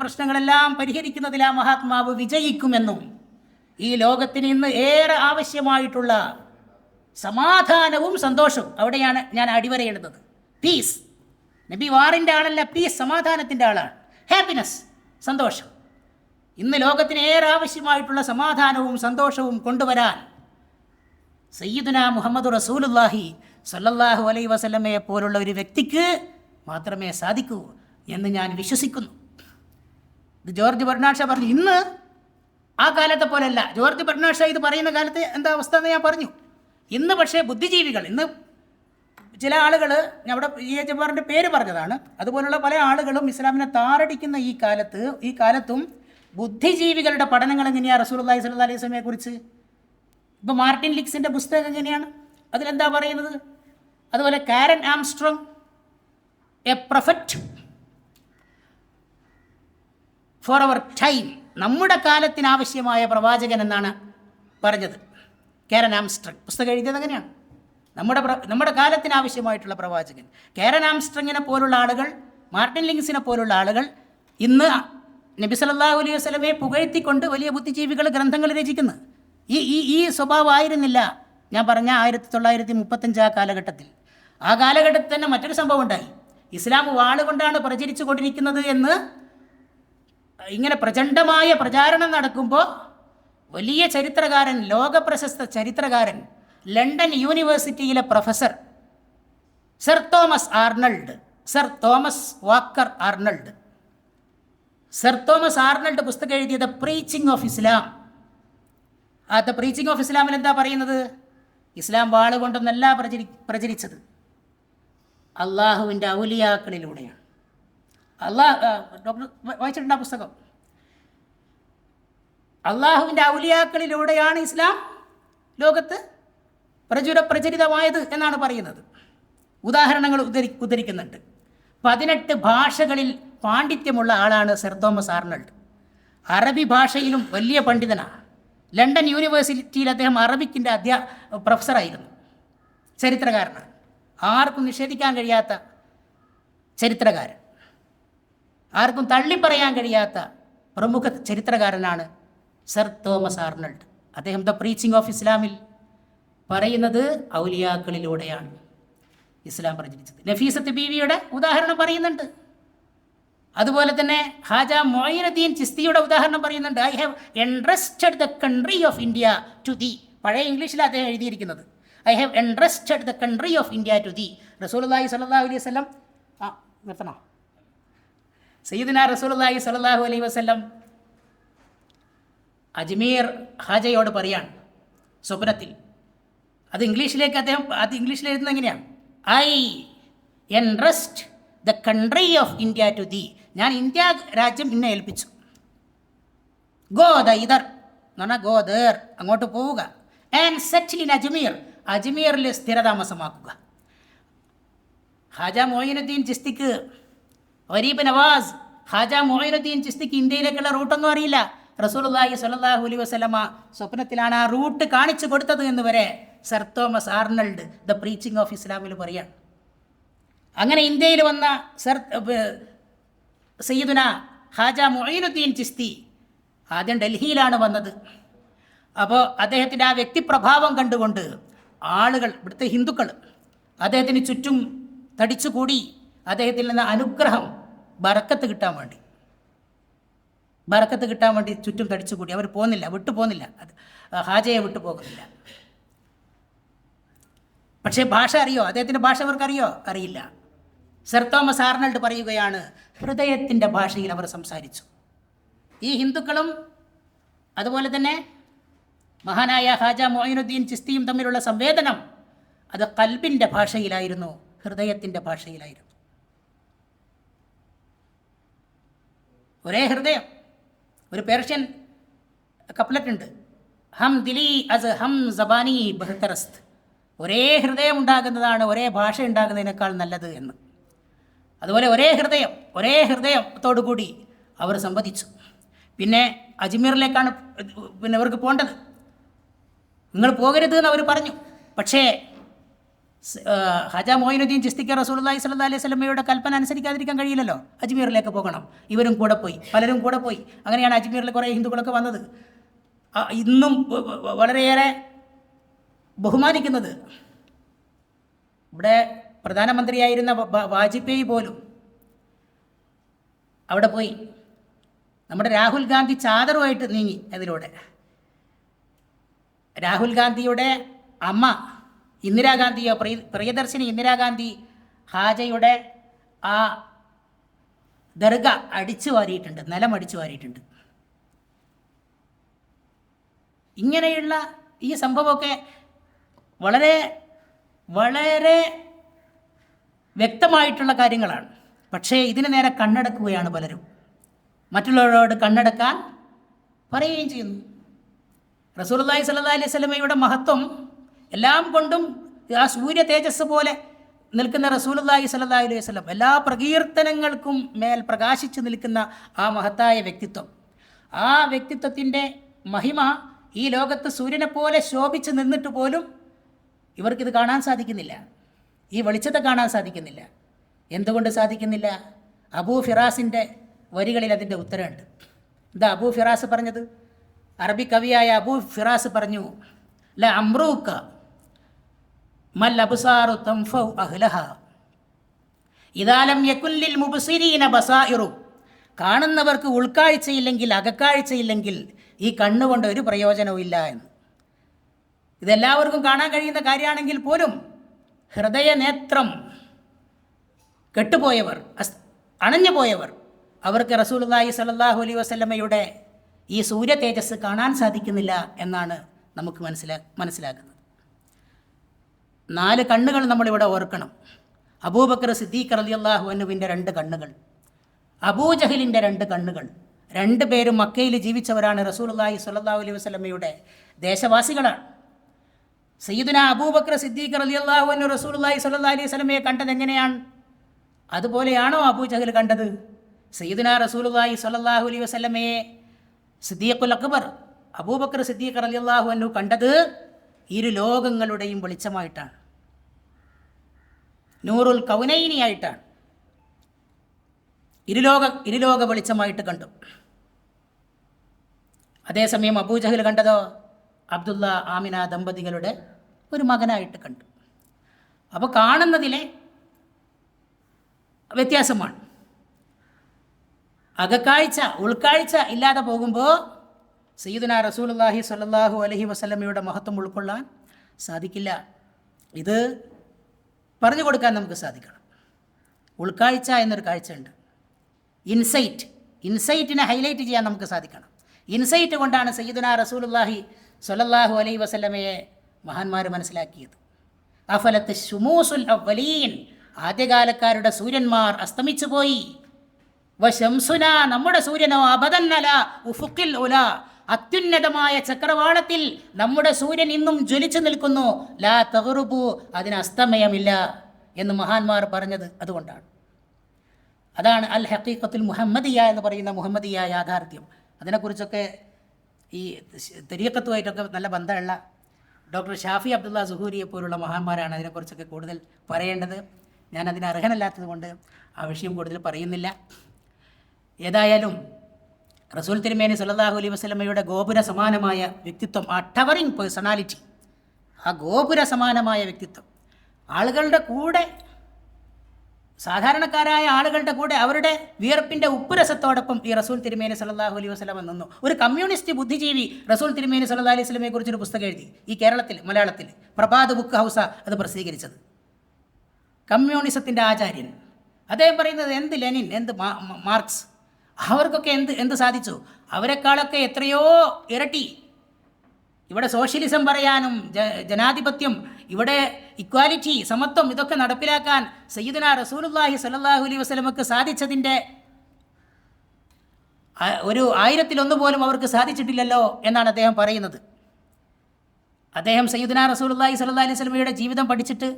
പ്രശ്നങ്ങളെല്ലാം പരിഹരിക്കുന്നതിൽ ആ മഹാത്മാവ് വിജയിക്കുമെന്നും ഈ ലോകത്തിന് ഇന്ന് ഏറെ ആവശ്യമായിട്ടുള്ള സമാധാനവും സന്തോഷവും, അവിടെയാണ് ഞാൻ അടിവരയിടുന്നത്. പീസ്, നബി വാറിൻ്റെ ആളല്ല, പീസ് സമാധാനത്തിൻ്റെ ആളാണ്. ഹാപ്പിനെസ്, സന്തോഷം. ഇന്ന് ലോകത്തിന് ഏറെ ആവശ്യമായിട്ടുള്ള സമാധാനവും സന്തോഷവും കൊണ്ടുവരാൻ സയ്യിദുനാ മുഹമ്മദ് റസൂലുള്ളാഹി സ്വല്ലല്ലാഹു അലൈഹി വസല്ലമയെ പോലുള്ള ഒരു വ്യക്തിക്ക് മാത്രമേ സാധിക്കൂ എന്ന് ഞാൻ വിശ്വസിക്കുന്നു. ഇത് ജോർജ് ബെർണാഡ് ഷാ പറഞ്ഞു. ഇന്ന് ആ കാലത്തെ പോലെയല്ല. ജോർജ് ബെർണാഡ് ഷാ ഇത് പറയുന്ന കാലത്ത് എന്താ അവസ്ഥ എന്ന് ഞാൻ പറഞ്ഞു. ഇന്ന് പക്ഷേ ബുദ്ധിജീവികൾ, ഇന്ന് ചില ആളുകൾ, ഞാൻ അവിടെ ഇ.എ. ജബ്ബാറിൻ്റെ പേര് പറഞ്ഞതാണ്, അതുപോലുള്ള പല ആളുകളും ഇസ്ലാമിനെ താറടിക്കുന്ന ഈ കാലത്തും ബുദ്ധിജീവികളുടെ പഠനങ്ങൾ എങ്ങനെയാണ് റസൂലുള്ളാഹി സ്വല്ലല്ലാഹു അലൈഹി വസല്ലമയെ കുറിച്ച്? ഇപ്പോൾ മാർട്ടിൻ ലിക്സിൻ്റെ പുസ്തകം എങ്ങനെയാണ്? അതിലെന്താ പറയുന്നത്? അതുപോലെ Karen Armstrong, a prophet for our time, നമ്മുടെ കാലത്തിനാവശ്യമായ പ്രവാചകൻ എന്നാണ് പറഞ്ഞത്. കാരൻ ആംസ്ട്രോങ് പുസ്തകം എഴുതിയത് അങ്ങനെയാണ്. നമ്മുടെ കാലത്തിനാവശ്യമായിട്ടുള്ള പ്രവാചകൻ. കാരൻ ആംസ്ട്രോങ്ങിനെ പോലുള്ള ആളുകൾ, മാർട്ടിൻ ലിങ്സിനെ പോലുള്ള ആളുകൾ ഇന്ന് നബി സല്ലല്ലാഹു അലൈഹി വസല്ലമയെ പുകഴ്ത്തിക്കൊണ്ട് വലിയ ബുദ്ധിജീവികൾ ഗ്രന്ഥങ്ങൾ രചിക്കുന്നു. ഈ സ്വഭാവമായിരുന്നില്ല ഞാൻ പറഞ്ഞ 1935 ആ കാലഘട്ടത്തിൽ. ആ കാലഘട്ടത്തിൽ തന്നെ മറ്റൊരു സംഭവം ഉണ്ടായി. ഇസ്ലാം വാളുകൊണ്ടാണ് പ്രചരിച്ചു കൊണ്ടിരിക്കുന്നത് എന്ന് ഇങ്ങനെ പ്രചണ്ഡമായ പ്രചാരണം നടക്കുമ്പോൾ വലിയ ചരിത്രകാരൻ, ലോകപ്രശസ്ത ചരിത്രകാരൻ, ലണ്ടൻ യൂണിവേഴ്സിറ്റിയിലെ പ്രൊഫസർ സർ തോമസ് വാക്കർ ആർണൾഡ് പുസ്തകം എഴുതിയ ദ പ്രീച്ചിങ് ഓഫ് ഇസ്ലാം. ആ ദ പ്രീച്ചിങ് ഓഫ് ഇസ്ലാമിൽ എന്താ പറയുന്നത്? ഇസ്ലാം വാളുകൊണ്ടൊന്നല്ല പ്രചരിച്ചത്, അള്ളാഹുവിൻ്റെ ഔലിയാക്കളിലൂടെയാണ്. ഡോക്ടർ വായിച്ചിട്ടുണ്ട് ആ പുസ്തകം? അള്ളാഹുവിൻ്റെ ഔലിയാക്കളിലൂടെയാണ് ഇസ്ലാം ലോകത്ത് പ്രചരിതമായത് എന്നാണ് പറയുന്നത്. ഉദാഹരണങ്ങൾ ഉദ്ധരിക്കുന്നുണ്ട്. 18 ഭാഷകളിൽ പാണ്ഡിത്യമുള്ള ആളാണ് സർ തോമസ് ആർണൾഡ്. അറബി ഭാഷയിലും വലിയ പണ്ഡിതനാണ്. ലണ്ടൻ യൂണിവേഴ്സിറ്റിയിൽ അദ്ദേഹം അറബിക്കിൻ്റെ പ്രൊഫസറായിരുന്നു. ചരിത്രകാരനാണ്. ആർക്കും നിഷേധിക്കാൻ കഴിയാത്ത ചരിത്രകാരൻ, ആർക്കും തള്ളിപ്പറയാൻ കഴിയാത്ത പ്രമുഖ ചരിത്രകാരനാണ് സർ തോമസ് ആർണൾഡ്. അദ്ദേഹം ദ പ്രീച്ചിങ് ഓഫ് ഇസ്ലാമിൽ പറയുന്നത് ഔലിയാക്കളിലൂടെയാണ് ഇസ്ലാം പ്രചരിച്ചത്. നഫീസത്ത് ബീവിയുടെ ഉദാഹരണം പറയുന്നുണ്ട്. അതുപോലെ തന്നെ ഹാജ മൊയ്നുദ്ദീൻ ചിസ്തിയുടെ ഉദാഹരണം പറയുന്നുണ്ട്. I have entrusted the country of India to thee. പഴയ ഇംഗ്ലീഷിൽ അദ്ദേഹം എഴുതിയിരിക്കുന്നത് I have entrusted the country of India to thee. റസൂലുള്ളാഹി സ്വല്ലല്ലാഹു അലൈഹി വസല്ലം നിർത്തണോ? സയ്യിദുനാ റസൂലുള്ളാഹി സ്വല്ലല്ലാഹു അലൈഹി വസല്ലം അജ്മീർ ഹാജയോട് പറയാണ് സ്വപ്നത്തിൽ. അത് ഇംഗ്ലീഷിൽ എഴുതുന്നത് എങ്ങനെയാണ്? I entrust the country of India to thee. ഞാൻ ഇന്ത്യ രാജ്യം ഇന്നെ ഏൽപ്പിച്ചു. ഗോ ദ ഇദർ എന്ന് പറഞ്ഞാൽ ഗോ ദേർ, അങ്ങോട്ട് പോവുക. ആൻഡ് സെറ്റിൽ ഇൻ അജ്മീർ, അജ്മീറിൽ സ്ഥിരതാമസമാക്കുക. ഹാജ മൊയ്നുദ്ദീൻ ചിസ്തിക്ക്, ഗരീബ് നവാസ് ഹാജ മൊയ്നുദ്ദീൻ ചിസ്തിക്ക് ഇന്ത്യയിലേക്കുള്ള റൂട്ടൊന്നും അറിയില്ല. റസൂലുള്ളാഹി സ്വല്ലല്ലാഹു അലൈഹി വസല്ലമ സ്വപ്നത്തിലാണ് ആ റൂട്ട് കാണിച്ചു കൊടുത്തത് എന്ന് വരെ sir Thomas ആർണൾഡ് the preaching of ഇസ്ലാമിൽ പറയാണ്. അങ്ങനെ ഇന്ത്യയിൽ വന്ന സയ്യിദുന ഹാജ മുഈനുദ്ദീൻ ചിസ്തി ആദ്യം ഡൽഹിയിലാണ് വന്നത്. അപ്പോൾ അദ്ദേഹത്തിൻ്റെ ആ വ്യക്തിപ്രഭാവം കണ്ടുകൊണ്ട് ആളുകൾ, ഇവിടുത്തെ ഹിന്ദുക്കൾ അദ്ദേഹത്തിന് ചുറ്റും തടിച്ചുകൂടി അദ്ദേഹത്തിൽ നിന്ന് അനുഗ്രഹം, ബറക്കത്ത് കിട്ടാൻ വേണ്ടി ചുറ്റും തടിച്ചുകൂടി. അവർ വിട്ടു പോകുന്നില്ല, ഹാജയെ വിട്ടു പോകുന്നില്ല. പക്ഷേ ഭാഷ അറിയോ? അദ്ദേഹത്തിൻ്റെ ഭാഷ അവർക്കറിയോ? അറിയില്ല. സർ തോമസ് ആർണൾഡ് പറയുകയാണ്, ഹൃദയത്തിൻ്റെ ഭാഷയിൽ അവർ സംസാരിച്ചു. ഈ ഹിന്ദുക്കളും അതുപോലെ തന്നെ മഹാനായ ഹാജ മുഈനുദ്ദീൻ ചിസ്തിയും തമ്മിലുള്ള സംവേദനം അത് ഖൽബിൻ്റെ ഭാഷയിലായിരുന്നു, ഹൃദയത്തിൻ്റെ ഭാഷയിലായിരുന്നു. ഒരേ ഹൃദയം. ഒരു പേർഷ്യൻ കപ്ലറ്റ് ഉണ്ട്, ഹം ദിലി അസ് ഹം സബാനി ബഹ്തറസ്ത്. ഒരേ ഹൃദയം ഉണ്ടാകുന്നതാണ് ഒരേ ഭാഷ ഉണ്ടാകുന്നതിനേക്കാൾ നല്ലത് എന്ന്. അതുപോലെ ഒരേ ഹൃദയത്തോടു കൂടി അവർ സംവദിച്ചു. പിന്നെ അജ്മീറിലേക്കാണ് ഇവർക്ക് പോകേണ്ടത്. നിങ്ങൾ പോകരുത് എന്ന് അവർ പറഞ്ഞു. പക്ഷേ ഹാജ മുഈനുദ്ദീൻ ചിസ്തിക്ക് റസൂലുള്ളാഹി സ്വല്ലല്ലാഹി അലൈഹി വസല്ലമയുടെ കൽപ്പന അനുസരിക്കാതിരിക്കാൻ കഴിയില്ലല്ലോ. അജ്മീറിലേക്ക് പോകണം. ഇവരും കൂടെ പോയി, പലരും കൂടെ പോയി. അങ്ങനെയാണ് അജ്മീറിൽ കുറേ ഹിന്ദുക്കളൊക്കെ വന്നത്. ഇന്നും വളരെയേറെ ബഹുമാനിക്കുന്നത്. ഇവിടെ പ്രധാനമന്ത്രിയായിരുന്ന വാജ്പേയി പോലും അവിടെ പോയി. നമ്മുടെ രാഹുൽ ഗാന്ധി ചാദറുമായിട്ട് നീങ്ങി അതിലൂടെ. രാഹുൽ ഗാന്ധിയുടെ അമ്മ ഇന്ദിരാഗാന്ധിയോ, പ്രിയദർശിനി ഇന്ദിരാഗാന്ധി ഹാജയുടെ ആ ദർഗ അടിച്ചു വാരിയിട്ടുണ്ട്, നിലം അടിച്ചു വാരിയിട്ടുണ്ട്. ഇങ്ങനെയുള്ള ഈ സംഭവമൊക്കെ വളരെ വളരെ വ്യക്തമായിട്ടുള്ള കാര്യങ്ങളാണ്. പക്ഷേ ഇതിന് നേരെ കണ്ണടക്കുകയാണ് പലരും. മറ്റുള്ളവരോട് കണ്ണടക്കാൻ പറയുകയും ചെയ്യുന്നു. റസൂലുള്ളാഹി സ്വല്ലല്ലാഹി അലൈഹി വസല്ലമയുടെ മഹത്വം എല്ലാം കൊണ്ടും ആ സൂര്യ തേജസ് പോലെ നിൽക്കുന്ന റസൂലുള്ളാഹി സ്വല്ലല്ലാഹി അലൈഹി വസല്ലം, എല്ലാ പ്രകീർത്തനങ്ങൾക്കും മേൽ പ്രകാശിച്ചു നിൽക്കുന്ന ആ മഹത്തായ വ്യക്തിത്വം, ആ വ്യക്തിത്വത്തിൻ്റെ മഹിമ ഈ ലോകത്ത് സൂര്യനെ പോലെ ശോഭിച്ച് നിന്നിട്ട് പോലും ഇവർക്കിത് കാണാൻ സാധിക്കുന്നില്ല. ഈ വെളിച്ചത്തെ കാണാൻ സാധിക്കുന്നില്ല. എന്തുകൊണ്ട് സാധിക്കുന്നില്ല? അബൂ ഫിറാസിൻ്റെ വരികളിൽ അതിൻ്റെ ഉത്തരമുണ്ട്. എന്താ അബൂ ഫിറാസ് പറഞ്ഞത്? അറബി കവിയായ അബൂ ഫിറാസ് പറഞ്ഞു, ല അംറൂക്ക മൽ അബ്സാറു തൻഫഉ അഹ്ലഹ ഇദാ ലം യകുൻ ലിൽ മുബ്സിരീന ബസായിറു. കാണുന്നവർക്ക് ഉൾക്കാഴ്ചയില്ലെങ്കിൽ, അകക്കാഴ്ചയില്ലെങ്കിൽ ഈ കണ്ണുകൊണ്ട് ഒരു പ്രയോജനവും ഇല്ല എന്ന്. ഇതെല്ലാവർക്കും കാണാൻ കഴിയുന്ന കാര്യമാണെങ്കിൽ പോലും ഹൃദയനേത്രം കെട്ടുപോയവർ, അണഞ്ഞു പോയവർ, അവർക്ക് റസൂലുള്ളാഹി സ്വല്ലല്ലാഹു അലൈഹി വസല്ലമയുടെ ഈ സൂര്യ തേജസ് കാണാൻ സാധിക്കുന്നില്ല എന്നാണ് നമുക്ക് മനസ്സിലാക്കുന്നത്. 4 കണ്ണുകൾ നമ്മളിവിടെ ഓർക്കണം. അബൂബക്കർ സിദ്ദീഖ് റളിയല്ലാഹു അൻഹുവിൻ്റെ 2 കണ്ണുകൾ, അബൂജഹലിൻ്റെ 2 കണ്ണുകൾ. 2 പേരും മക്കയിൽ ജീവിച്ചവരാണ്, റസൂലുള്ളാഹി സ്വല്ലല്ലാഹു അലൈഹി വസല്ലമയുടെ ദേശവാസികളാണ്. സയ്യിദുനാ അബൂബക്കർ സിദ്ദീഖ് റളിയല്ലാഹു അൻഹു റസൂലുള്ളാഹി സ്വല്ലല്ലാഹു അലൈഹി വസല്ലമയെ കണ്ടത് എങ്ങനെയാണ്? അതുപോലെയാണോ അബൂജഹൽ കണ്ടത്? സയ്യിദുനാ റസൂലുള്ളാഹി സ്വല്ലല്ലാഹു അലൈഹി വസല്ലമയെ സിദ്ദീഖുൽ അക്ബർ അബൂബക്കർ സിദ്ദീഖ് റളിയല്ലാഹു അൻഹു കണ്ടത് ഇരു ലോകങ്ങളുടെയും വെളിച്ചമായിട്ടാണ്, നൂറുൽ കൗനൈനി ആയിട്ടാണ്. ഇരുലോക വെളിച്ചമായിട്ട് കണ്ടു. അതേസമയം അബൂജഹൽ കണ്ടതോ അബ്ദുള്ള ആമിന ദമ്പതികളുടെ ഒരു മകനായിട്ട് കണ്ടു. അപ്പോൾ കാണുന്നതിലെ വ്യത്യാസമാണ്. അകക്കാഴ്ച, ഉൾക്കാഴ്ച ഇല്ലാതെ പോകുമ്പോൾ സയ്യിദുനാ റസൂലുള്ളാഹി സ്വല്ലല്ലാഹു അലൈഹി വസല്ലമയുടെ മഹത്വം ഉൾക്കൊള്ളാൻ സാധിക്കില്ല. ഇത് പറഞ്ഞു കൊടുക്കാൻ നമുക്ക് സാധിക്കണം. ഉൾക്കാഴ്ച എന്നൊരു കാഴ്ചയുണ്ട്. ഇൻസൈറ്റിനെ ഹൈലൈറ്റ് ചെയ്യാൻ നമുക്ക് സാധിക്കണം. ഇൻസൈറ്റ് കൊണ്ടാണ് സയ്യിദുനാ റസൂലുള്ളാഹി സ്വല്ലല്ലാഹു അലൈഹി വസല്ലമയെ മഹാന്മാർ മനസ്സിലാക്കിയത്. അഫലത്ത് ശുമൂസുൽ അവ്വലീൻ, ആദ്യകാലക്കാരുടെ സൂര്യന്മാർ അസ്തമിച്ചു പോയി. വശംസുന, നമ്മുടെ സൂര്യനോ അബദന്നല ഉഫുഖിൽ ഉല, അത്യുന്നതമായ ചക്രവാളത്തിൽ നമ്മുടെ സൂര്യൻ ഇന്നും ജ്വലിച്ചു നിൽക്കുന്നു. ലാ തഗ്റുബു, അതിന് അസ്തമയമില്ല എന്ന് മഹാന്മാർ പറഞ്ഞത് അതുകൊണ്ടാണ്. അതാണ് അൽ ഹഖീഖത്തുൽ മുഹമ്മദിയ എന്ന് പറയുന്ന മുഹമ്മദിയ യാഥാർത്ഥ്യം. അതിനെക്കുറിച്ചൊക്കെ ഈ തരീഖത്തുമായിട്ടൊക്കെ നല്ല ബന്ധമുള്ള ഡോക്ടർ ഷാഫി അബ്ദുള്ള സുഹൂരിയെ പോലുള്ള മഹാന്മാരാണ് അതിനെക്കുറിച്ചൊക്കെ കൂടുതൽ പറയേണ്ടത്. ഞാനതിന് അർഹനല്ലാത്തത് കൊണ്ട് ആ വിഷയം കൂടുതൽ പറയുന്നില്ല. ഏതായാലും റസൂൽ തിരുമേനി സല്ലല്ലാഹു അലൈഹി വസല്ലമയുടെ ഗോപുര സമാനമായ വ്യക്തിത്വം, ആ ടവറിങ് പേഴ്സണാലിറ്റി, ആ ഗോപുര സമാനമായ വ്യക്തിത്വം, ആളുകളുടെ കൂടെ, സാധാരണക്കാരായ ആളുകളുടെ കൂടെ അവരുടെ വിയർപ്പിൻ്റെ ഉപ്പുരസത്തോടൊപ്പം ഈ റസൂൽ തിരുമേനി സല്ലല്ലാഹു അലൈഹി വസല്ലമ നിന്നു. ഒരു കമ്മ്യൂണിസ്റ്റ് ബുദ്ധിജീവി റസൂൽ തിരുമേനി സല്ലല്ലാഹു അലൈഹി വസല്ലമയെ കുറിച്ചൊരു പുസ്തകം എഴുതി. ഈ കേരളത്തിൽ, മലയാളത്തിൽ പ്രഭാത് ബുക്ക് ഹൗസ അത് പ്രസിദ്ധീകരിച്ചത്. കമ്മ്യൂണിസത്തിൻ്റെ ആചാര്യൻ അദ്ദേഹം പറയുന്നത് എന്ത് ലെനിൻ, എന്ത് മാർക്സ്, അവർക്കൊക്കെ എന്ത് സാധിച്ചു? അവരെക്കാളൊക്കെ എത്രയോ ഇരട്ടി ഇവിടെ സോഷ്യലിസം പറയാനും ജനാധിപത്യം, ഇവിടെ ഇക്വാലിറ്റി, സമത്വം, ഇതൊക്കെ നടപ്പിലാക്കാൻ സയ്യിദുനാ റസൂലുള്ളാഹി സ്വല്ലല്ലാഹു അലൈഹി വസല്ലമക്ക് സാധിച്ചതിൻ്റെ ഒരു 1000-1 പോലും അവർക്ക് സാധിച്ചിട്ടില്ലല്ലോ എന്നാണ് അദ്ദേഹം പറയുന്നത്. അദ്ദേഹം സയ്യിദുനാ റസൂലുള്ളാഹി സ്വല്ലല്ലാഹു അലൈഹി വസല്ലമയുടെ ജീവിതം പഠിച്ചിട്ട്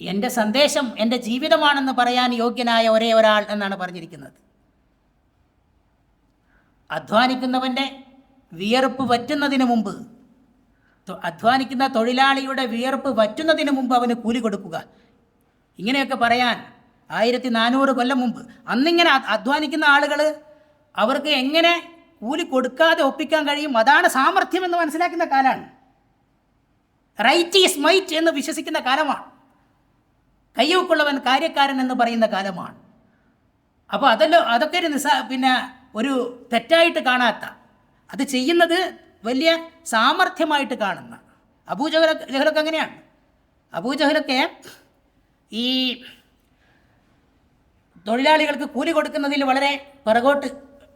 എൻ്റെ സന്ദേശം എൻ്റെ ജീവിതമാണെന്ന് പറയാൻ യോഗ്യനായ ഒരേ ഒരാൾ എന്നാണ് പറഞ്ഞിരിക്കുന്നത്. അധ്വാനിക്കുന്നവൻ്റെ വിയർപ്പ് വറ്റുന്നതിന് മുമ്പ്, അധ്വാനിക്കുന്ന തൊഴിലാളിയുടെ വിയർപ്പ് വറ്റുന്നതിന് മുമ്പ് അവന് കൂലി കൊടുക്കുക, ഇങ്ങനെയൊക്കെ പറയാൻ 1400 കൊല്ലം മുമ്പ് അന്നിങ്ങനെ അധ്വാനിക്കുന്ന ആളുകൾ അവർക്ക് എങ്ങനെ കൂലി കൊടുക്കാതെ ഒപ്പിക്കാൻ കഴിയും? അതാണ് സാമർഥ്യം എന്ന് മനസ്സിലാക്കുന്ന കാലമാണ്. റൈറ്റ് ഈസ് മൈറ്റ് എന്ന് വിശ്വസിക്കുന്ന കാലമാണ്. കയ്യൂക്കുള്ളവൻ കാര്യക്കാരൻ എന്ന് പറയുന്ന കാലമാണ്. അപ്പോൾ അതൊക്കെ ഒരു തെറ്റായിട്ട് കാണാത്ത, അത് ചെയ്യുന്നത് വലിയ സാമർഥ്യമായിട്ട് കാണുന്ന അബൂജഹലൊക്കെ അങ്ങനെയാണ്. അബൂജഹലൊക്കെ ഈ തൊഴിലാളികൾക്ക് കൂലി കൊടുക്കുന്നതിൽ വളരെ പിറകോട്ട്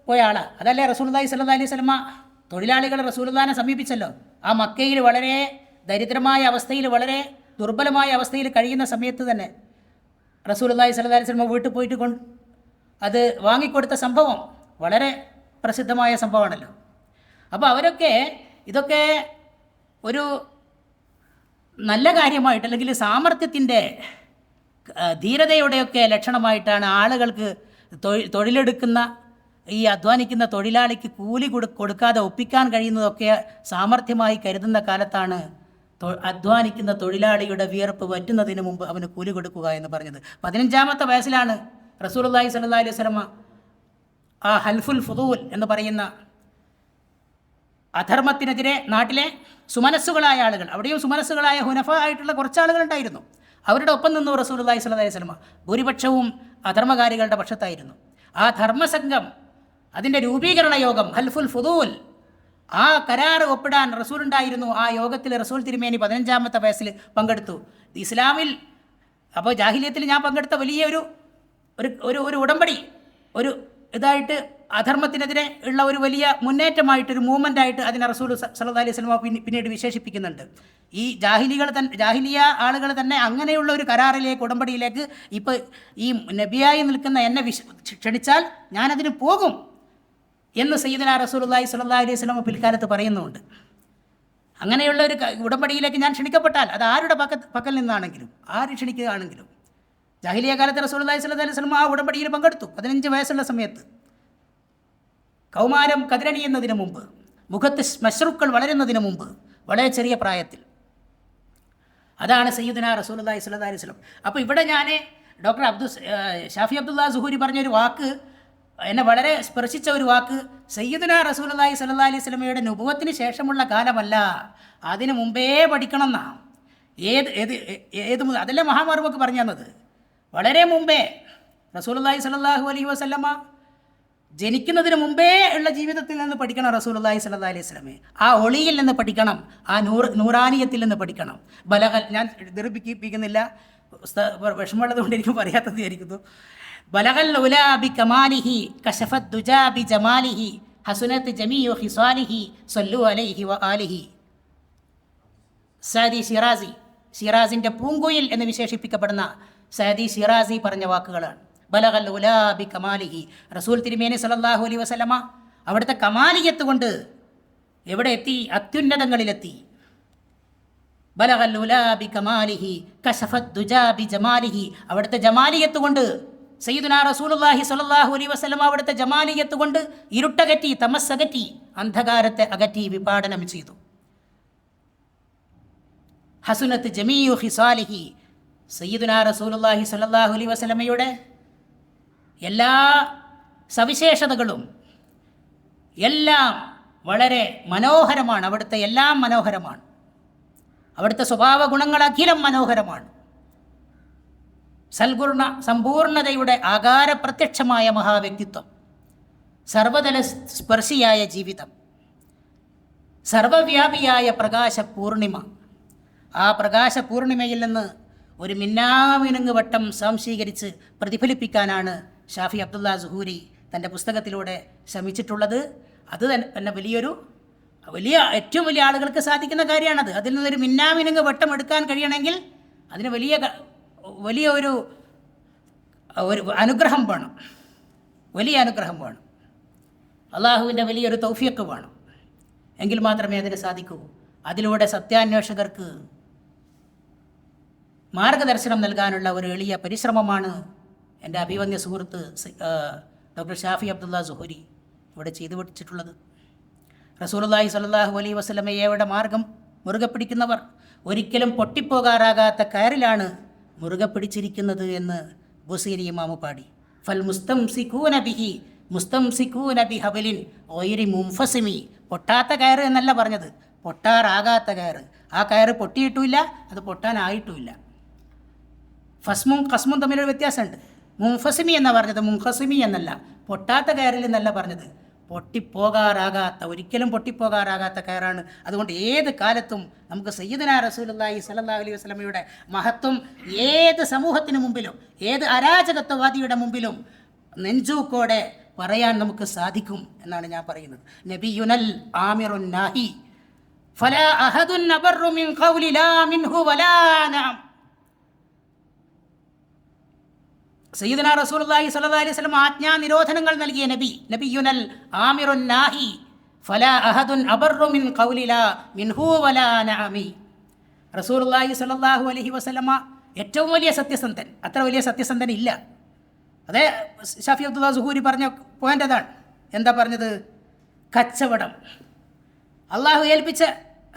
പോയ ആളാണ്. അതല്ലേ റസൂലുള്ളാഹി സ്വല്ലല്ലാഹു അലൈഹി വസല്ലമ തൊഴിലാളികൾ റസൂലുള്ളാഹിനെ സമീപിച്ചല്ലോ. ആ മക്കയിൽ വളരെ ദരിദ്രമായ അവസ്ഥയിൽ, വളരെ ദുർബലമായ അവസ്ഥയിൽ കഴിയുന്ന സമയത്ത് തന്നെ റസൂലുള്ളാഹി സ്വല്ലല്ലാഹു അലൈഹി വസല്ലമ വീട്ടിൽ പോയിട്ട് അത് വാങ്ങിക്കൊടുത്ത സംഭവം വളരെ പ്രസിദ്ധമായ സംഭവമാണല്ലോ. അപ്പോൾ അവരൊക്കെ ഇതൊക്കെ ഒരു നല്ല കാര്യമായിട്ട്, അല്ലെങ്കിൽ സാമർത്ഥ്യത്തിൻ്റെ, ധീരതയുടെയൊക്കെ ലക്ഷണമായിട്ടാണ് ആളുകൾക്ക് തൊഴിലെടുക്കുന്ന ഈ അധ്വാനിക്കുന്ന തൊഴിലാളിക്ക് കൂലി കൊടുക്കാതെ ഒപ്പിക്കാൻ കഴിയുന്നതൊക്കെ സാമർഥ്യമായി കരുതുന്ന കാലത്താണ് അധ്വാനിക്കുന്ന തൊഴിലാളിയുടെ വിയർപ്പ് വറ്റുന്നതിന് മുമ്പ് അവന് കൂലി കൊടുക്കുക എന്ന് പറഞ്ഞത്. 15-ാമത്തെ വയസ്സിലാണ് റസൂലുള്ളാഹി സ്വല്ലല്ലാഹു അലൈഹി വസല്ലമ ആ ഹൽഫുൽ ഫുദൂൽ എന്ന് പറയുന്ന അധർമ്മത്തിനെതിരെ നാട്ടിലെ സുമനസ്സുകളായ ആളുകൾ, അവിടെയും സുമനസ്സുകളായ ഹുനഫ ആയിട്ടുള്ള കുറച്ച് ആളുകളുണ്ടായിരുന്നു, അവരുടെ ഒപ്പം നിന്നു റസൂലുള്ളാഹി സ്വല്ലല്ലാഹു അലൈഹി വസല്ലമ. ഭൂരിപക്ഷവും അധർമ്മകാരികളുടെ പക്ഷത്തായിരുന്നു. ആ ധർമ്മസംഘം, അതിൻ്റെ രൂപീകരണ യോഗം ഹൽഫുൽ ഫുദൂൽ, ആ കരാർ ഒപ്പിടാൻ റസൂലുണ്ടായിരുന്നു. ആ യോഗത്തിൽ റസൂൽ തിരുമേനി 15-ാമത്തെ വയസ്സിൽ പങ്കെടുത്തു. ഇസ്ലാമിൽ, അപ്പോൾ ജാഹിലിയത്തിൽ ഞാൻ പങ്കെടുത്ത വലിയ ഒരു ഉടമ്പടി, ഒരു ഇതായിട്ട് അധർമ്മത്തിനെതിരെ ഉള്ള ഒരു വലിയ മുന്നേറ്റമായിട്ടൊരു മൂവ്മെൻ്റായിട്ട് അതിനെ റസൂൽ സല്ലല്ലാഹു അലൈഹി വസല്ലമ പിന്നീട് വിശേഷിപ്പിക്കുന്നുണ്ട്. ഈ ജാഹിലിയ ആളുകൾ തന്നെ അങ്ങനെയുള്ള ഒരു കരാറിലേക്ക്, ഉടമ്പടിയിലേക്ക് ഇപ്പോൾ ഈ നബിയായി നിൽക്കുന്ന എന്നെ ക്ഷണിച്ചാൽ ഞാനതിന് പോകും എന്ന് സയ്യിദുനാ റസൂലുള്ളാഹി സ്വല്ലല്ലാഹു അലൈഹി വസല്ലമ പിൽക്കാലത്ത് പറയുന്നുണ്ട്. അങ്ങനെയുള്ള ഒരു ഉടമ്പടിയിലേക്ക് ഞാൻ ക്ഷണിക്കപ്പെട്ടാൽ അത് ആരുടെ പക്കൽ നിന്നാണെങ്കിലും, ആര് ക്ഷണിക്കുകയാണെങ്കിലും. ജാഹിലിയ കാലത്ത് റസൂലുള്ളാഹി സ്വല്ലല്ലാഹു അലൈഹി വസല്ലമ ആ ഉടമ്പടിയിൽ പങ്കെടുത്തു. 15 വയസ്സുള്ള സമയത്ത്, കൗമാരം കതിരണിയുന്നതിന് മുമ്പ്, മുഖത്ത് മശ്രുക്കൾ വളരുന്നതിന് മുമ്പ്, വളരെ ചെറിയ പ്രായത്തിൽ. അതാണ് സയ്യിദുനാ റസൂലുള്ളാഹി സ്വല്ലല്ലാഹു അലൈഹി വസല്ലം. അപ്പോൾ ഇവിടെ ഞാൻ ഡോക്ടർ ഷാഫി അബ്ദുള്ള സുഹൂരി പറഞ്ഞൊരു വാക്ക് എന്നെ വളരെ സ്പർശിച്ച ഒരു വാക്ക്, സയ്യിദുനാ റസൂലുള്ളാഹി സ്വല്ലല്ലാഹു അലൈഹി വസല്ലമയുടെ നുബുവത്തിന് ശേഷമുള്ള കാലമല്ല, അതിന് മുമ്പേ പഠിക്കണം എന്നാ. അതല്ലേ മഹാമാർമൊക്കെ പറഞ്ഞു തന്നത്. വളരെ മുമ്പേ റസൂലുള്ളാഹി സ്വല്ലല്ലാഹു അലൈഹി വസല്ലമ ജനിക്കുന്നതിന് മുമ്പേ ഉള്ള ജീവിതത്തിൽ നിന്ന് പഠിക്കണം റസൂലുള്ളാഹി സ്വല്ലല്ലാഹു അലൈഹി വസല്ലമയെ. ആ ഒളിയിൽ നിന്ന് പഠിക്കണം, ആ നൂറാനിയത്തിൽ നിന്ന് പഠിക്കണം. ബലഗൽ, ഞാൻ ദീർഘിപ്പിക്കുന്നില്ല, വിഷമമുള്ളത് കൊണ്ട് എനിക്ക് പറയാത്തത് ആയിരിക്കുന്നു. ബലഗൽ ഉലാ ബി കമാലിഹി കശഫത് ദുജാ ബി ജമാലിഹി ഹസുനത് ജമീഉ ഖിസാലിഹി സല്ലു അലൈഹി വ ആലിഹി. സഅദി ഷിറാസിൻ്റെ പൂങ്കുയിൽ എന്ന് വിശേഷിപ്പിക്കപ്പെടുന്ന സഅദി ഷിറാസി പറഞ്ഞ വാക്കുകളാണ്. ബലഗൽ ഉലാ ബി കമാലിഹി, റസൂൽ തിരുമേനി സല്ലല്ലാഹു അലൈഹി വസല്ലമ അവിടുത്തെ കമാലിയത്ത് കൊണ്ട് എവിടെ എത്തി? അത്യുന്നതങ്ങളിലെത്തി. ബലഗൽ ഉലാ ബി കമാലിഹി കശഫത് ദുജാ ബി ജമാലിഹി, അവിടുത്തെ ജമാലിയത്ത് കൊണ്ട് സയ്യിദുനാ റസൂലുള്ളാഹി സ്വല്ലല്ലാഹു അലൈഹി വസല്ലം അവിടുത്തെ ജമാലിയത്ത് കൊണ്ട് ഇരുട്ടകറ്റി, തമസ്സകറ്റി, അന്ധകാരത്തെ അകറ്റി വിപാടനം ചെയ്തു. ഹസുനത്ത് ജമീഉ ഖിസാലിഹി, സയ്യിദുനാ റസൂലുള്ളാഹി സ്വല്ലല്ലാഹു അലൈഹി വസല്ലമയുടെ എല്ലാ സവിശേഷതകളും എല്ലാം വളരെ മനോഹരമാണ്. അവിടുത്തെ എല്ലാം മനോഹരമാണ്. അവിടുത്തെ സ്വഭാവ ഗുണങ്ങൾ അഖിലം മനോഹരമാണ്. സമ്പൂർണതയുടെ ആകാര പ്രത്യക്ഷമായ മഹാവ്യക്തിത്വം, സർവതല സ്പർശിയായ ജീവിതം, സർവവ്യാപിയായ പ്രകാശ പൂർണിമ. ആ പ്രകാശ പൂർണിമയിൽ നിന്ന് ഒരു മിന്നാമിനുങ്ങ് വട്ടം സംശീകരിച്ച് പ്രതിഫലിപ്പിക്കാനാണ് ഷാഫി അബ്ദുള്ള സുഹൂരി തൻ്റെ പുസ്തകത്തിലൂടെ ശ്രമിച്ചിട്ടുള്ളത്. അത് തന്നെ ഏറ്റവും വലിയ ആളുകൾക്ക് സാധിക്കുന്ന കാര്യമാണത്. അതിൽ നിന്നൊരു മിന്നാമിനുങ്ങ് വട്ടം എടുക്കാൻ കഴിയണമെങ്കിൽ അതിന് വലിയ ഒരു അനുഗ്രഹം വേണം, വലിയ അനുഗ്രഹം വേണം. അള്ളാഹുവിൻ്റെ വലിയൊരു തൗഫീഖ് വേണം. എങ്കിൽ മാത്രമേ അതിന് സാധിക്കൂ. അതിലൂടെ സത്യാന്വേഷകർക്ക് മാർഗദർശനം നൽകാനുള്ള ഒരു എളിയ പരിശ്രമമാണ് എൻ്റെ അഭിവന്യ സുഹൃത്ത് ഡോക്ടർ ഷാഫി അബ്ദുള്ള സുഹൂരി ഇവിടെ ചെയ്തു വെച്ചിട്ടുള്ളത്. റസൂലുള്ളാഹി സ്വല്ലല്ലാഹു അലൈഹി വസല്ലമയുടെ മാർഗം മുറുകെ പിടിക്കുന്നവർ ഒരിക്കലും പൊട്ടിപ്പോകാറാകാത്ത കയറിലാണ് മുറുകെ പിടിച്ചിരിക്കുന്നത് എന്ന് ബുസീരി ഇമാമു പാടി. ഫൽ മുസ്തംസികൂന ബിഹി മുസ്തംസികൂന ബിഹബലിൻ ഗൈരി മുൻഫസിമി. പൊട്ടാത്ത കയറ് എന്നല്ല പറഞ്ഞത്, പൊട്ടാറാകാത്ത കയറ്. ആ കയറ് പൊട്ടിയിട്ടുമില്ല, അത് പൊട്ടാനായിട്ടുമില്ല. ഫസ്മും ഖസ്മും തമ്മിലൊരു വ്യത്യാസമുണ്ട്. മുൻഫസിമി എന്നാണ് പറഞ്ഞത്, മുൻഖസിമി എന്നല്ല. പൊട്ടാത്ത കയറിൽ എന്നല്ല പറഞ്ഞത്, ഒരിക്കലും പൊട്ടിപ്പോകാറാകാത്ത കയറാണ്. അതുകൊണ്ട് ഏത് കാലത്തും നമുക്ക് സയ്യിദുനാ റസൂലുള്ളാഹി സ്വല്ലല്ലാഹു അലൈഹി വസല്ലമയുടെ മഹത്വം ഏത് സമൂഹത്തിന് മുമ്പിലും, ഏത് അരാജകത്വവാദിയുടെ മുമ്പിലും നെഞ്ചൂക്കോടെ പറയാൻ നമുക്ക് സാധിക്കും എന്നാണ് ഞാൻ പറയുന്നത്. നബിയുനൽ ആമിറുൻ നാഹി ഫലാ അഹദുൻ അബറു മിൻ ഖൗലി ലാ മിൻഹു വലാ നഅം. സയ്യിദുനാ റസൂലുള്ളാഹി സ്വല്ലല്ലാഹു അലൈഹി വസല്ലം ആജ്ഞാ നിരോധനങ്ങൾ നൽകിയ നബിയുനൽ ആമിറുൻ നാഹി ഫലാ അഹദുൻ അബറു മിൻ ഖൗലി ലാ മിൻഹു വലാ നഅമി. റസൂലുള്ളാഹി സ്വല്ലല്ലാഹു അലൈഹി വസല്ലമ ഏറ്റവും വലിയ സത്യസന്ധൻ. അത്ര വലിയ സത്യസന്ധൻ ഇല്ല. അതേ ഷാഫി അബ്ദുള്ള സുഹൂരി പറഞ്ഞ പോയിൻ്റ് അതാണ്. എന്താ പറഞ്ഞത്? കച്ചവടം അള്ളാഹു ഏൽപ്പിച്ച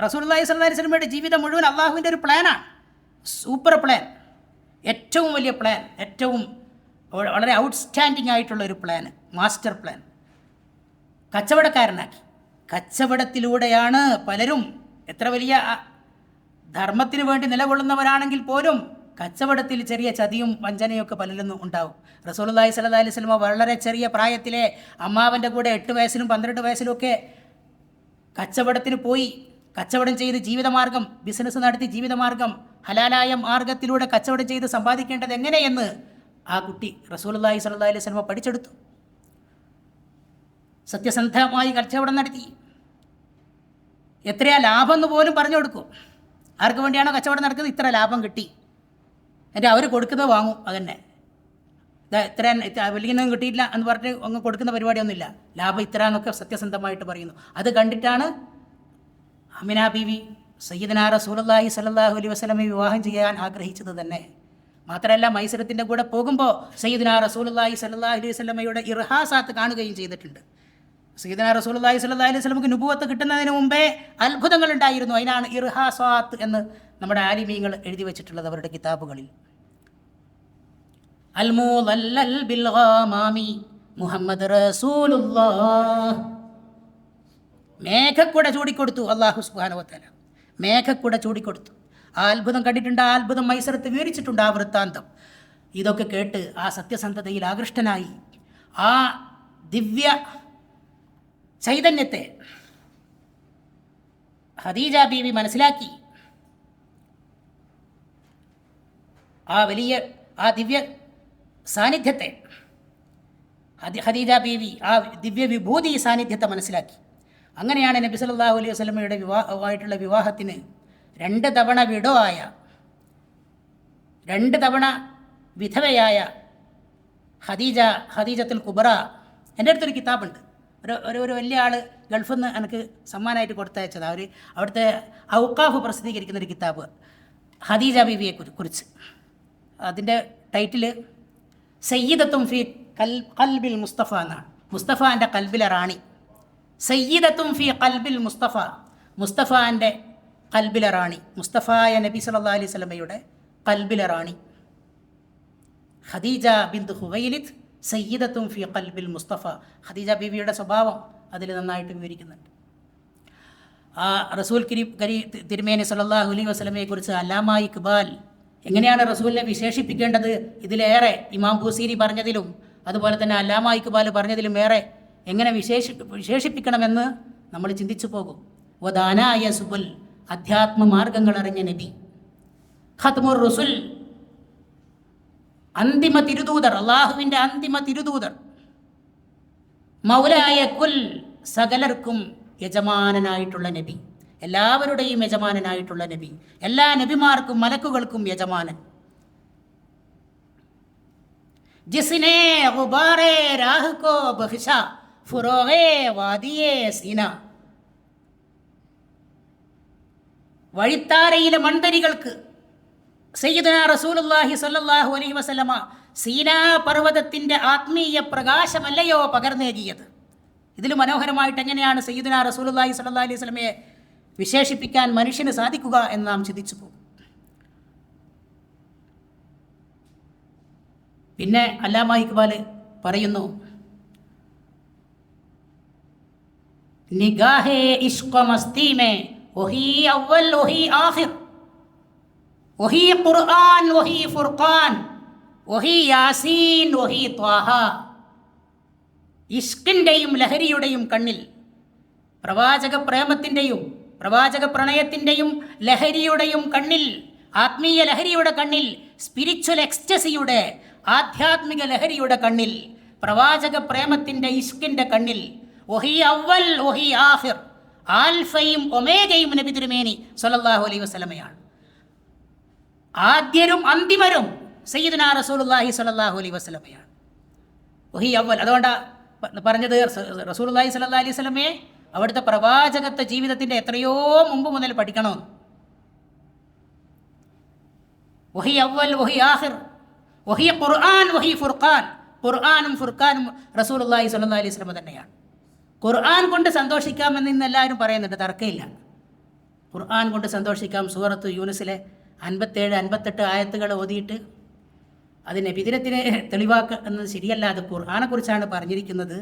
റസൂലുള്ളാഹി സ്വല്ലല്ലാഹു അലൈഹി വസല്ലമയുടെ ജീവിതം മുഴുവൻ അള്ളാഹുവിൻ്റെ ഒരു പ്ലാനാണ്. സൂപ്പർ പ്ലാൻ, ഏറ്റവും വലിയ പ്ലാൻ, ഏറ്റവും വളരെ ഔട്ട്സ്റ്റാൻഡിങ് ആയിട്ടുള്ളൊരു പ്ലാന്, മാസ്റ്റർ പ്ലാൻ. കച്ചവടക്കാരനാക്കി. കച്ചവടത്തിലൂടെയാണ് പലരും എത്ര വലിയ ധർമ്മത്തിന് വേണ്ടി നിലകൊള്ളുന്നവരാണെങ്കിൽ പോലും കച്ചവടത്തിൽ ചെറിയ ചതിയും വഞ്ചനയൊക്കെ പലരിലും ഉണ്ടാവും. റസൂലുള്ളാഹി സ്വല്ലല്ലാഹു അലൈഹി വസല്ലം വളരെ ചെറിയ പ്രായത്തിലെ അമ്മാവൻ്റെ കൂടെ 8 വയസ്സിലും 12 വയസ്സിലുമൊക്കെ കച്ചവടത്തിന് പോയി. കച്ചവടം ചെയ്ത് ജീവിതമാർഗം, ബിസിനസ് നടത്തി ജീവിതമാർഗം, ഹലാലായ മാർഗത്തിലൂടെ കച്ചവടം ചെയ്ത് സമ്പാദിക്കേണ്ടത് എങ്ങനെയെന്ന് ആ കുട്ടി റസൂലുള്ളാഹി സ്വല്ലല്ലാഹു അലൈഹി വസല്ലം പഠിച്ചെടുത്തു. സത്യസന്ധമായി കച്ചവടം നടത്തി. എത്രയാ ലാഭം എന്ന് പോലും പറഞ്ഞു കൊടുക്കും. ആർക്ക് വേണ്ടിയാണോ കച്ചവടം നടക്കുന്നത്, ഇത്ര ലാഭം കിട്ടി, എന്നിട്ട് അവർ കൊടുക്കുന്നത് വാങ്ങും. അതന്നെ ഇത്ര വലിയൊന്നും കിട്ടിയില്ല എന്ന് പറഞ്ഞിട്ട് അങ്ങ് കൊടുക്കുന്ന പരിപാടിയൊന്നുമില്ല. ലാഭം ഇത്ര എന്നൊക്കെ സത്യസന്ധമായിട്ട് പറയുന്നു. അത് കണ്ടിട്ടാണ് അമിന ബീവി സയ്യിദുനാ റസൂലുള്ളാഹി സ്വല്ലല്ലാഹു അലൈഹി വസല്ലമയെ വിവാഹം ചെയ്യാൻ ആഗ്രഹിച്ചത് തന്നെ. മാത്രമല്ല മൈസരത്തിൻ്റെ കൂടെ പോകുമ്പോൾ സയ്യിദുനാ റസൂലുള്ളാഹി സ്വല്ലല്ലാഹു അലൈഹി വസല്ലമയുടെ ഇർഹാസാത്ത് കാണുകയും ചെയ്തിട്ടുണ്ട്. സയ്യിദുനാ റസൂലുള്ളാഹി സ്വല്ലല്ലാഹു അലൈഹി വസല്ലമക്ക് നുബുവത്ത് കിട്ടുന്നതിന് മുമ്പേ അത്ഭുതങ്ങൾ ഉണ്ടായിരുന്നു. അതിനാണ് ഇർഹാസാത്ത് എന്ന് നമ്മുടെ ആലിമീങ്ങൾ എഴുതി വെച്ചിട്ടുള്ളത് അവരുടെ കിതാബുകളിൽ. അൽമുദല്ലൽ ബിൽ ഗമാമി മുഹമ്മദ് റസൂലുള്ളാഹ്. മേഘക്കുട ചൂടിക്കൊടുത്തു അല്ലാഹു സുബ്ഹാനഹു വ തആല. മേഘക്കുട ചൂടിക്കൊടുത്തു. ആ അത്ഭുതം കണ്ടിട്ടുണ്ട്. ആ അത്ഭുതം മൈസറത്ത് വിവരിച്ചിട്ടുണ്ട്, ആ വൃത്താന്തം. ഇതൊക്കെ കേട്ട് ആ സത്യസന്ധതയിൽ ആകൃഷ്ടനായി ആ ദിവ്യ ചൈതന്യത്തെ ഖദീജ ബീവി മനസ്സിലാക്കി. ആ ദിവ്യ സാന്നിധ്യത്തെ ഖദീജ ബീവി ആ ദിവ്യ വിഭൂതി സാന്നിധ്യത്തെ മനസ്സിലാക്കി. അങ്ങനെയാണ് നബി സല്ലല്ലാഹു അലൈഹി വസല്ലമയുടെ വിവാഹമായിട്ടുള്ള വിവാഹത്തിന് 2 തവണ വിഡോയായ, 2 തവണ വിധവയായ ഖദീജത്തുൽ കുബ്ര. എൻ്റെ അടുത്തൊരു കിതാബുണ്ട്. ഒരു വലിയ ആൾ ഗൾഫിൽ നിന്ന് എനിക്ക് സമ്മാനമായിട്ട് കൊടുത്തയച്ചത്. അവിടുത്തെ ഔഖാഫ് പ്രസിദ്ധീകരിക്കുന്നൊരു കിതാബ് ഖദീജ ബീവിയെ കുറിച്ച്. അതിൻ്റെ ടൈറ്റിൽ സയ്യിദത്തും ഫി ഖൽബിൽ മുസ്തഫ എന്നാണ്. മുസ്തഫാൻ്റെ കൽബിലെ റാണി. സയ്യിദത്തും ഫി ഖൽബിൽ മുസ്തഫ, മുസ്തഫാൻ്റെ കൽബിലെ റാണി, മുസ്തഫായ നബി സല്ലല്ലാഹു അലൈഹി വസല്ലമയുടെ കൽബിലെ റാണി. ഖദീജ ബിന്ത് ഖുവൈലിദ് സയ്യിദത്തും ഫി ഖൽബിൽ മുസ്തഫ. ഖദീജ ബീവിയുടെ സ്വഭാവം അതിൽ നന്നായിട്ട് വിവരിക്കുന്നുണ്ട്. ആ റസൂൽ തിരുമേനി സല്ലല്ലാഹു അലൈഹി വസല്ലമയെക്കുറിച്ച് അല്ലാമ ഇഖ്ബാൽ എങ്ങനെയാണ് റസൂലിനെ വിശേഷിപ്പിക്കേണ്ടത്, ഇതിലേറെ ഇമാം ബൂസീരി പറഞ്ഞതിലും അതുപോലെ തന്നെ അല്ലാമ ഇഖ്ബാൽ പറഞ്ഞതിലും ഏറെ എങ്ങനെ വിശേഷിപ്പിക്കണമെന്ന് നമ്മൾ ചിന്തിച്ചു പോകും. വദാനായ സുബുൽ, അധ്യാത്മ മാർഗങ്ങൾ അറിഞ്ഞ നബി. ഖത്മുർ റുസുൽ, അന്തിമ തിരുദൂതർ, അള്ളാഹുവിൻ്റെ അന്തിമ തിരുദൂതർ. മൗലായ കുൽ, സകലർക്കും യജമാനനായിട്ടുള്ള നബി, എല്ലാവരുടെയും യജമാനനായിട്ടുള്ള നബി, എല്ലാ നബിമാർക്കും മലക്കുകൾക്കും യജമാനൻ. ജിസ്നെ ഗുബാറെ രാഹ് കോ ബഖ്ശ ഫുറോഗെ വാദിയെ സീന. വഴിത്താരയിലെ മൺതരികൾക്ക് സയ്യിദുനാ റസൂലുള്ളാഹി സ്വല്ലല്ലാഹു അലൈഹി വസല്ലമ സീനാ പർവ്വതത്തിൻ്റെ ആത്മീയ പ്രകാശമല്ലയോ പകർന്നേകിയത്. ഇതിൽ മനോഹരമായിട്ട് എങ്ങനെയാണ് സയ്യിദുനാ റസൂലുള്ളാഹി സ്വല്ലല്ലാഹു അലൈഹി വസല്ലമയെ വിശേഷിപ്പിക്കാൻ മനുഷ്യന് സാധിക്കുക എന്ന് നാം ചിന്തിച്ചു പോകും. പിന്നെ അല്ലാമ ഇഖ്ബാൽ പറയുന്നു, നിഗാഹേ ഇഷ്ഖ മസ്തി മേ വഹി അവൽ വഹി ആഖിർ വഹി ഖുർആൻ വഹി ഫുർഖാൻ വഹി യാസീൻ വഹി ത്വാഹ. ഇഷ്കിൻ്റെയും ലഹരിയുടെയും കണ്ണിൽ, പ്രവാചക പ്രേമത്തിൻ്റെയും പ്രവാചക പ്രണയത്തിൻ്റെയും ലഹരിയുടെയും കണ്ണിൽ, ആത്മീയ ലഹരിയുടെ കണ്ണിൽ, സ്പിരിച്വൽ എക്സ്റ്റസിയുടെ ആധ്യാത്മിക ലഹരിയുടെ കണ്ണിൽ, പ്രവാചക പ്രേമത്തിൻ്റെ ഇഷ്കിൻ്റെ കണ്ണിൽ, വഹി അവൽ വഹി ആഖിർ, ആൽഫയും ഒമേഗയും നബി തിരുമേനി സ്വല്ലല്ലാഹു അലൈഹി വസല്ലമയാണ്. ആദ്യരും അന്തിമരും സയ്യിദുനാ റസൂലുള്ളാഹി സ്വല്ലല്ലാഹു അലൈഹി വസല്ലമയാണ്. വഹി അവൽ, അതുകൊണ്ടാണ് പറഞ്ഞത് റസൂലുള്ളാഹി സ്വല്ലല്ലാഹു അലൈഹി വസല്ലമയെ അവിടുത്തെ പ്രവാചകത്വ ജീവിതത്തിൻ്റെ എത്രയോ മുമ്പ് മുതൽ പഠിക്കണമെന്ന്. വഹി അവൽ വഹി ആഖിർ വഹി ഖുർആൻ വഹി ഫുർഖാൻ. ഖുർആനും ഫുർഖാനും റസൂലുള്ളാഹി സ്വല്ലല്ലാഹു അലൈഹി വസല്ലമ തന്നെയാണ്. ഖുർആൻ കൊണ്ട് സന്തോഷിക്കാമെന്ന് ഇന്ന് എല്ലാവരും പറയുന്നുണ്ട്, തർക്കമില്ല. ഖുർആൻ കൊണ്ട് സന്തോഷിക്കാം. സൂറത്ത് യൂനുസിലെ 57-58 ആയത്തുകൾ ഓതിയിട്ട് അതിനെ വിതിരത്തിനെ തെളിവാക്കുന്നത് ശരിയല്ല. അത് ഖുർആനെക്കുറിച്ചാണ് പറഞ്ഞിരിക്കുന്നത്.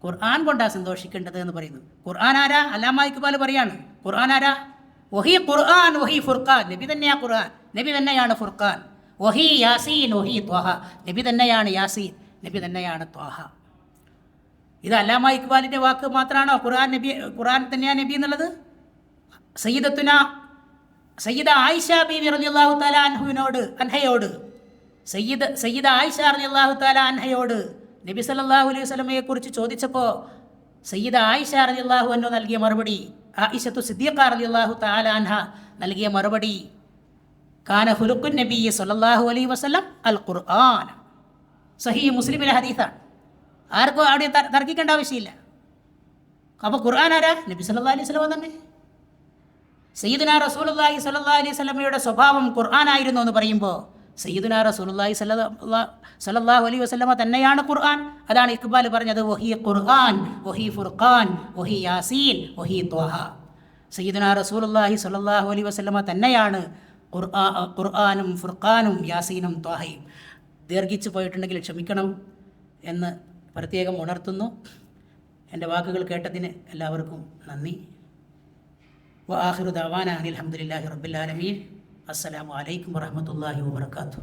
ഖുർആൻ കൊണ്ടാണ് സന്തോഷിക്കേണ്ടത് എന്ന് പറയുന്നു. ഖുർആൻ ആരാ? അല്ലാമ ഇഖ്ബാൽ പറയാണ്, ഖുർആൻ ആരാ? വഹി ഖുർആൻ വഹി ഫുർഖാൻ. നബി തന്നെയാണ് ഖുർആൻ, നബി തന്നെയാണ് ഫുർഖാൻ. വഹി യാസീൻ വഹി ത്വാഹ. നബി തന്നെയാണ് യാസീൻ, നബി തന്നെയാണ് ത്വാഹ. ഇത് അല്ലാമ ഇഖ്ബാലിൻ്റെ വാക്ക് മാത്രമാണോ ഖുർആൻ തന്നെയാണ് നബി എന്നുള്ളത്? സയ്യിദ ആയിഷ ബീവി റളിയല്ലാഹു തആല അൻഹയോട് സയ്യിദ ആയിഷ റളിയല്ലാഹു തആല അൻഹയോട് നബി സല്ലല്ലാഹു അലൈഹി വസല്ലമയെക്കുറിച്ച് ചോദിച്ചപ്പോൾ സയ്യിദ ആയിഷ റളിയല്ലാഹു അൻഹ നൽകിയ മറുപടി, ആയിഷത്തു സിദ്ദീഖ റളിയല്ലാഹു തആല അൻഹ നൽകിയ മറുപടി, കാന ഖുലുഖുൻ നബി സല്ലല്ലാഹു അലൈഹി വസല്ലം അൽ ഖുർആൻ. സഹീഹ് മുസ്ലിമിലെ ഹദീസാണ്, ആർക്കും അവിടെ തർക്കിക്കേണ്ട ആവശ്യമില്ല. അപ്പോൾ ഖുർആൻ ആരാ? നബി സല്ലല്ലാഹു അലൈഹി വസല്ലം തന്നെ. സയ്യിദുനാ റസൂലുള്ളാഹി സ്വല്ലല്ലാഹു അലൈഹി വസല്ലമയുടെ സ്വഭാവം ഖുർആനായിരുന്നു എന്ന് പറയുമ്പോൾ സയ്യിദുനാ റസൂലുള്ളാഹി സ്വല്ലല്ലാഹു അലൈഹി വസല്ലമ തന്നെയാണ് ഖുർആൻ. അതാണ് ഇഖ്ബാൽ പറഞ്ഞത്, വഹി ഖുർആൻ വഹി ഫുർഖാൻ വഹി യാസീൻ വഹി ത്വാഹ. സയ്യിദുനാ റസൂലുള്ളാഹി സ്വല്ലല്ലാഹു അലൈഹി വസല്ലമ തന്നെയാണ് ഖുർആനും ഫുർഖാനും യാസീനും ത്വാഹയും. ദീർഘിച്ചു പോയിട്ടുണ്ടെങ്കിൽ ക്ഷമിക്കണം എന്ന് പ്രത്യേകം ഉണർത്തുന്നു. എൻ്റെ വാക്കുകൾ കേട്ടതിന് എല്ലാവർക്കും നന്ദി. വആഖിറു ദഅവാനാ അനിൽ ഹംദുലില്ലാഹി റബ്ബിൽ ആലമീൻ. അസ്സലാമു അലൈക്കും വറഹ്മത്തുള്ളാഹി വബറകാതുഹു.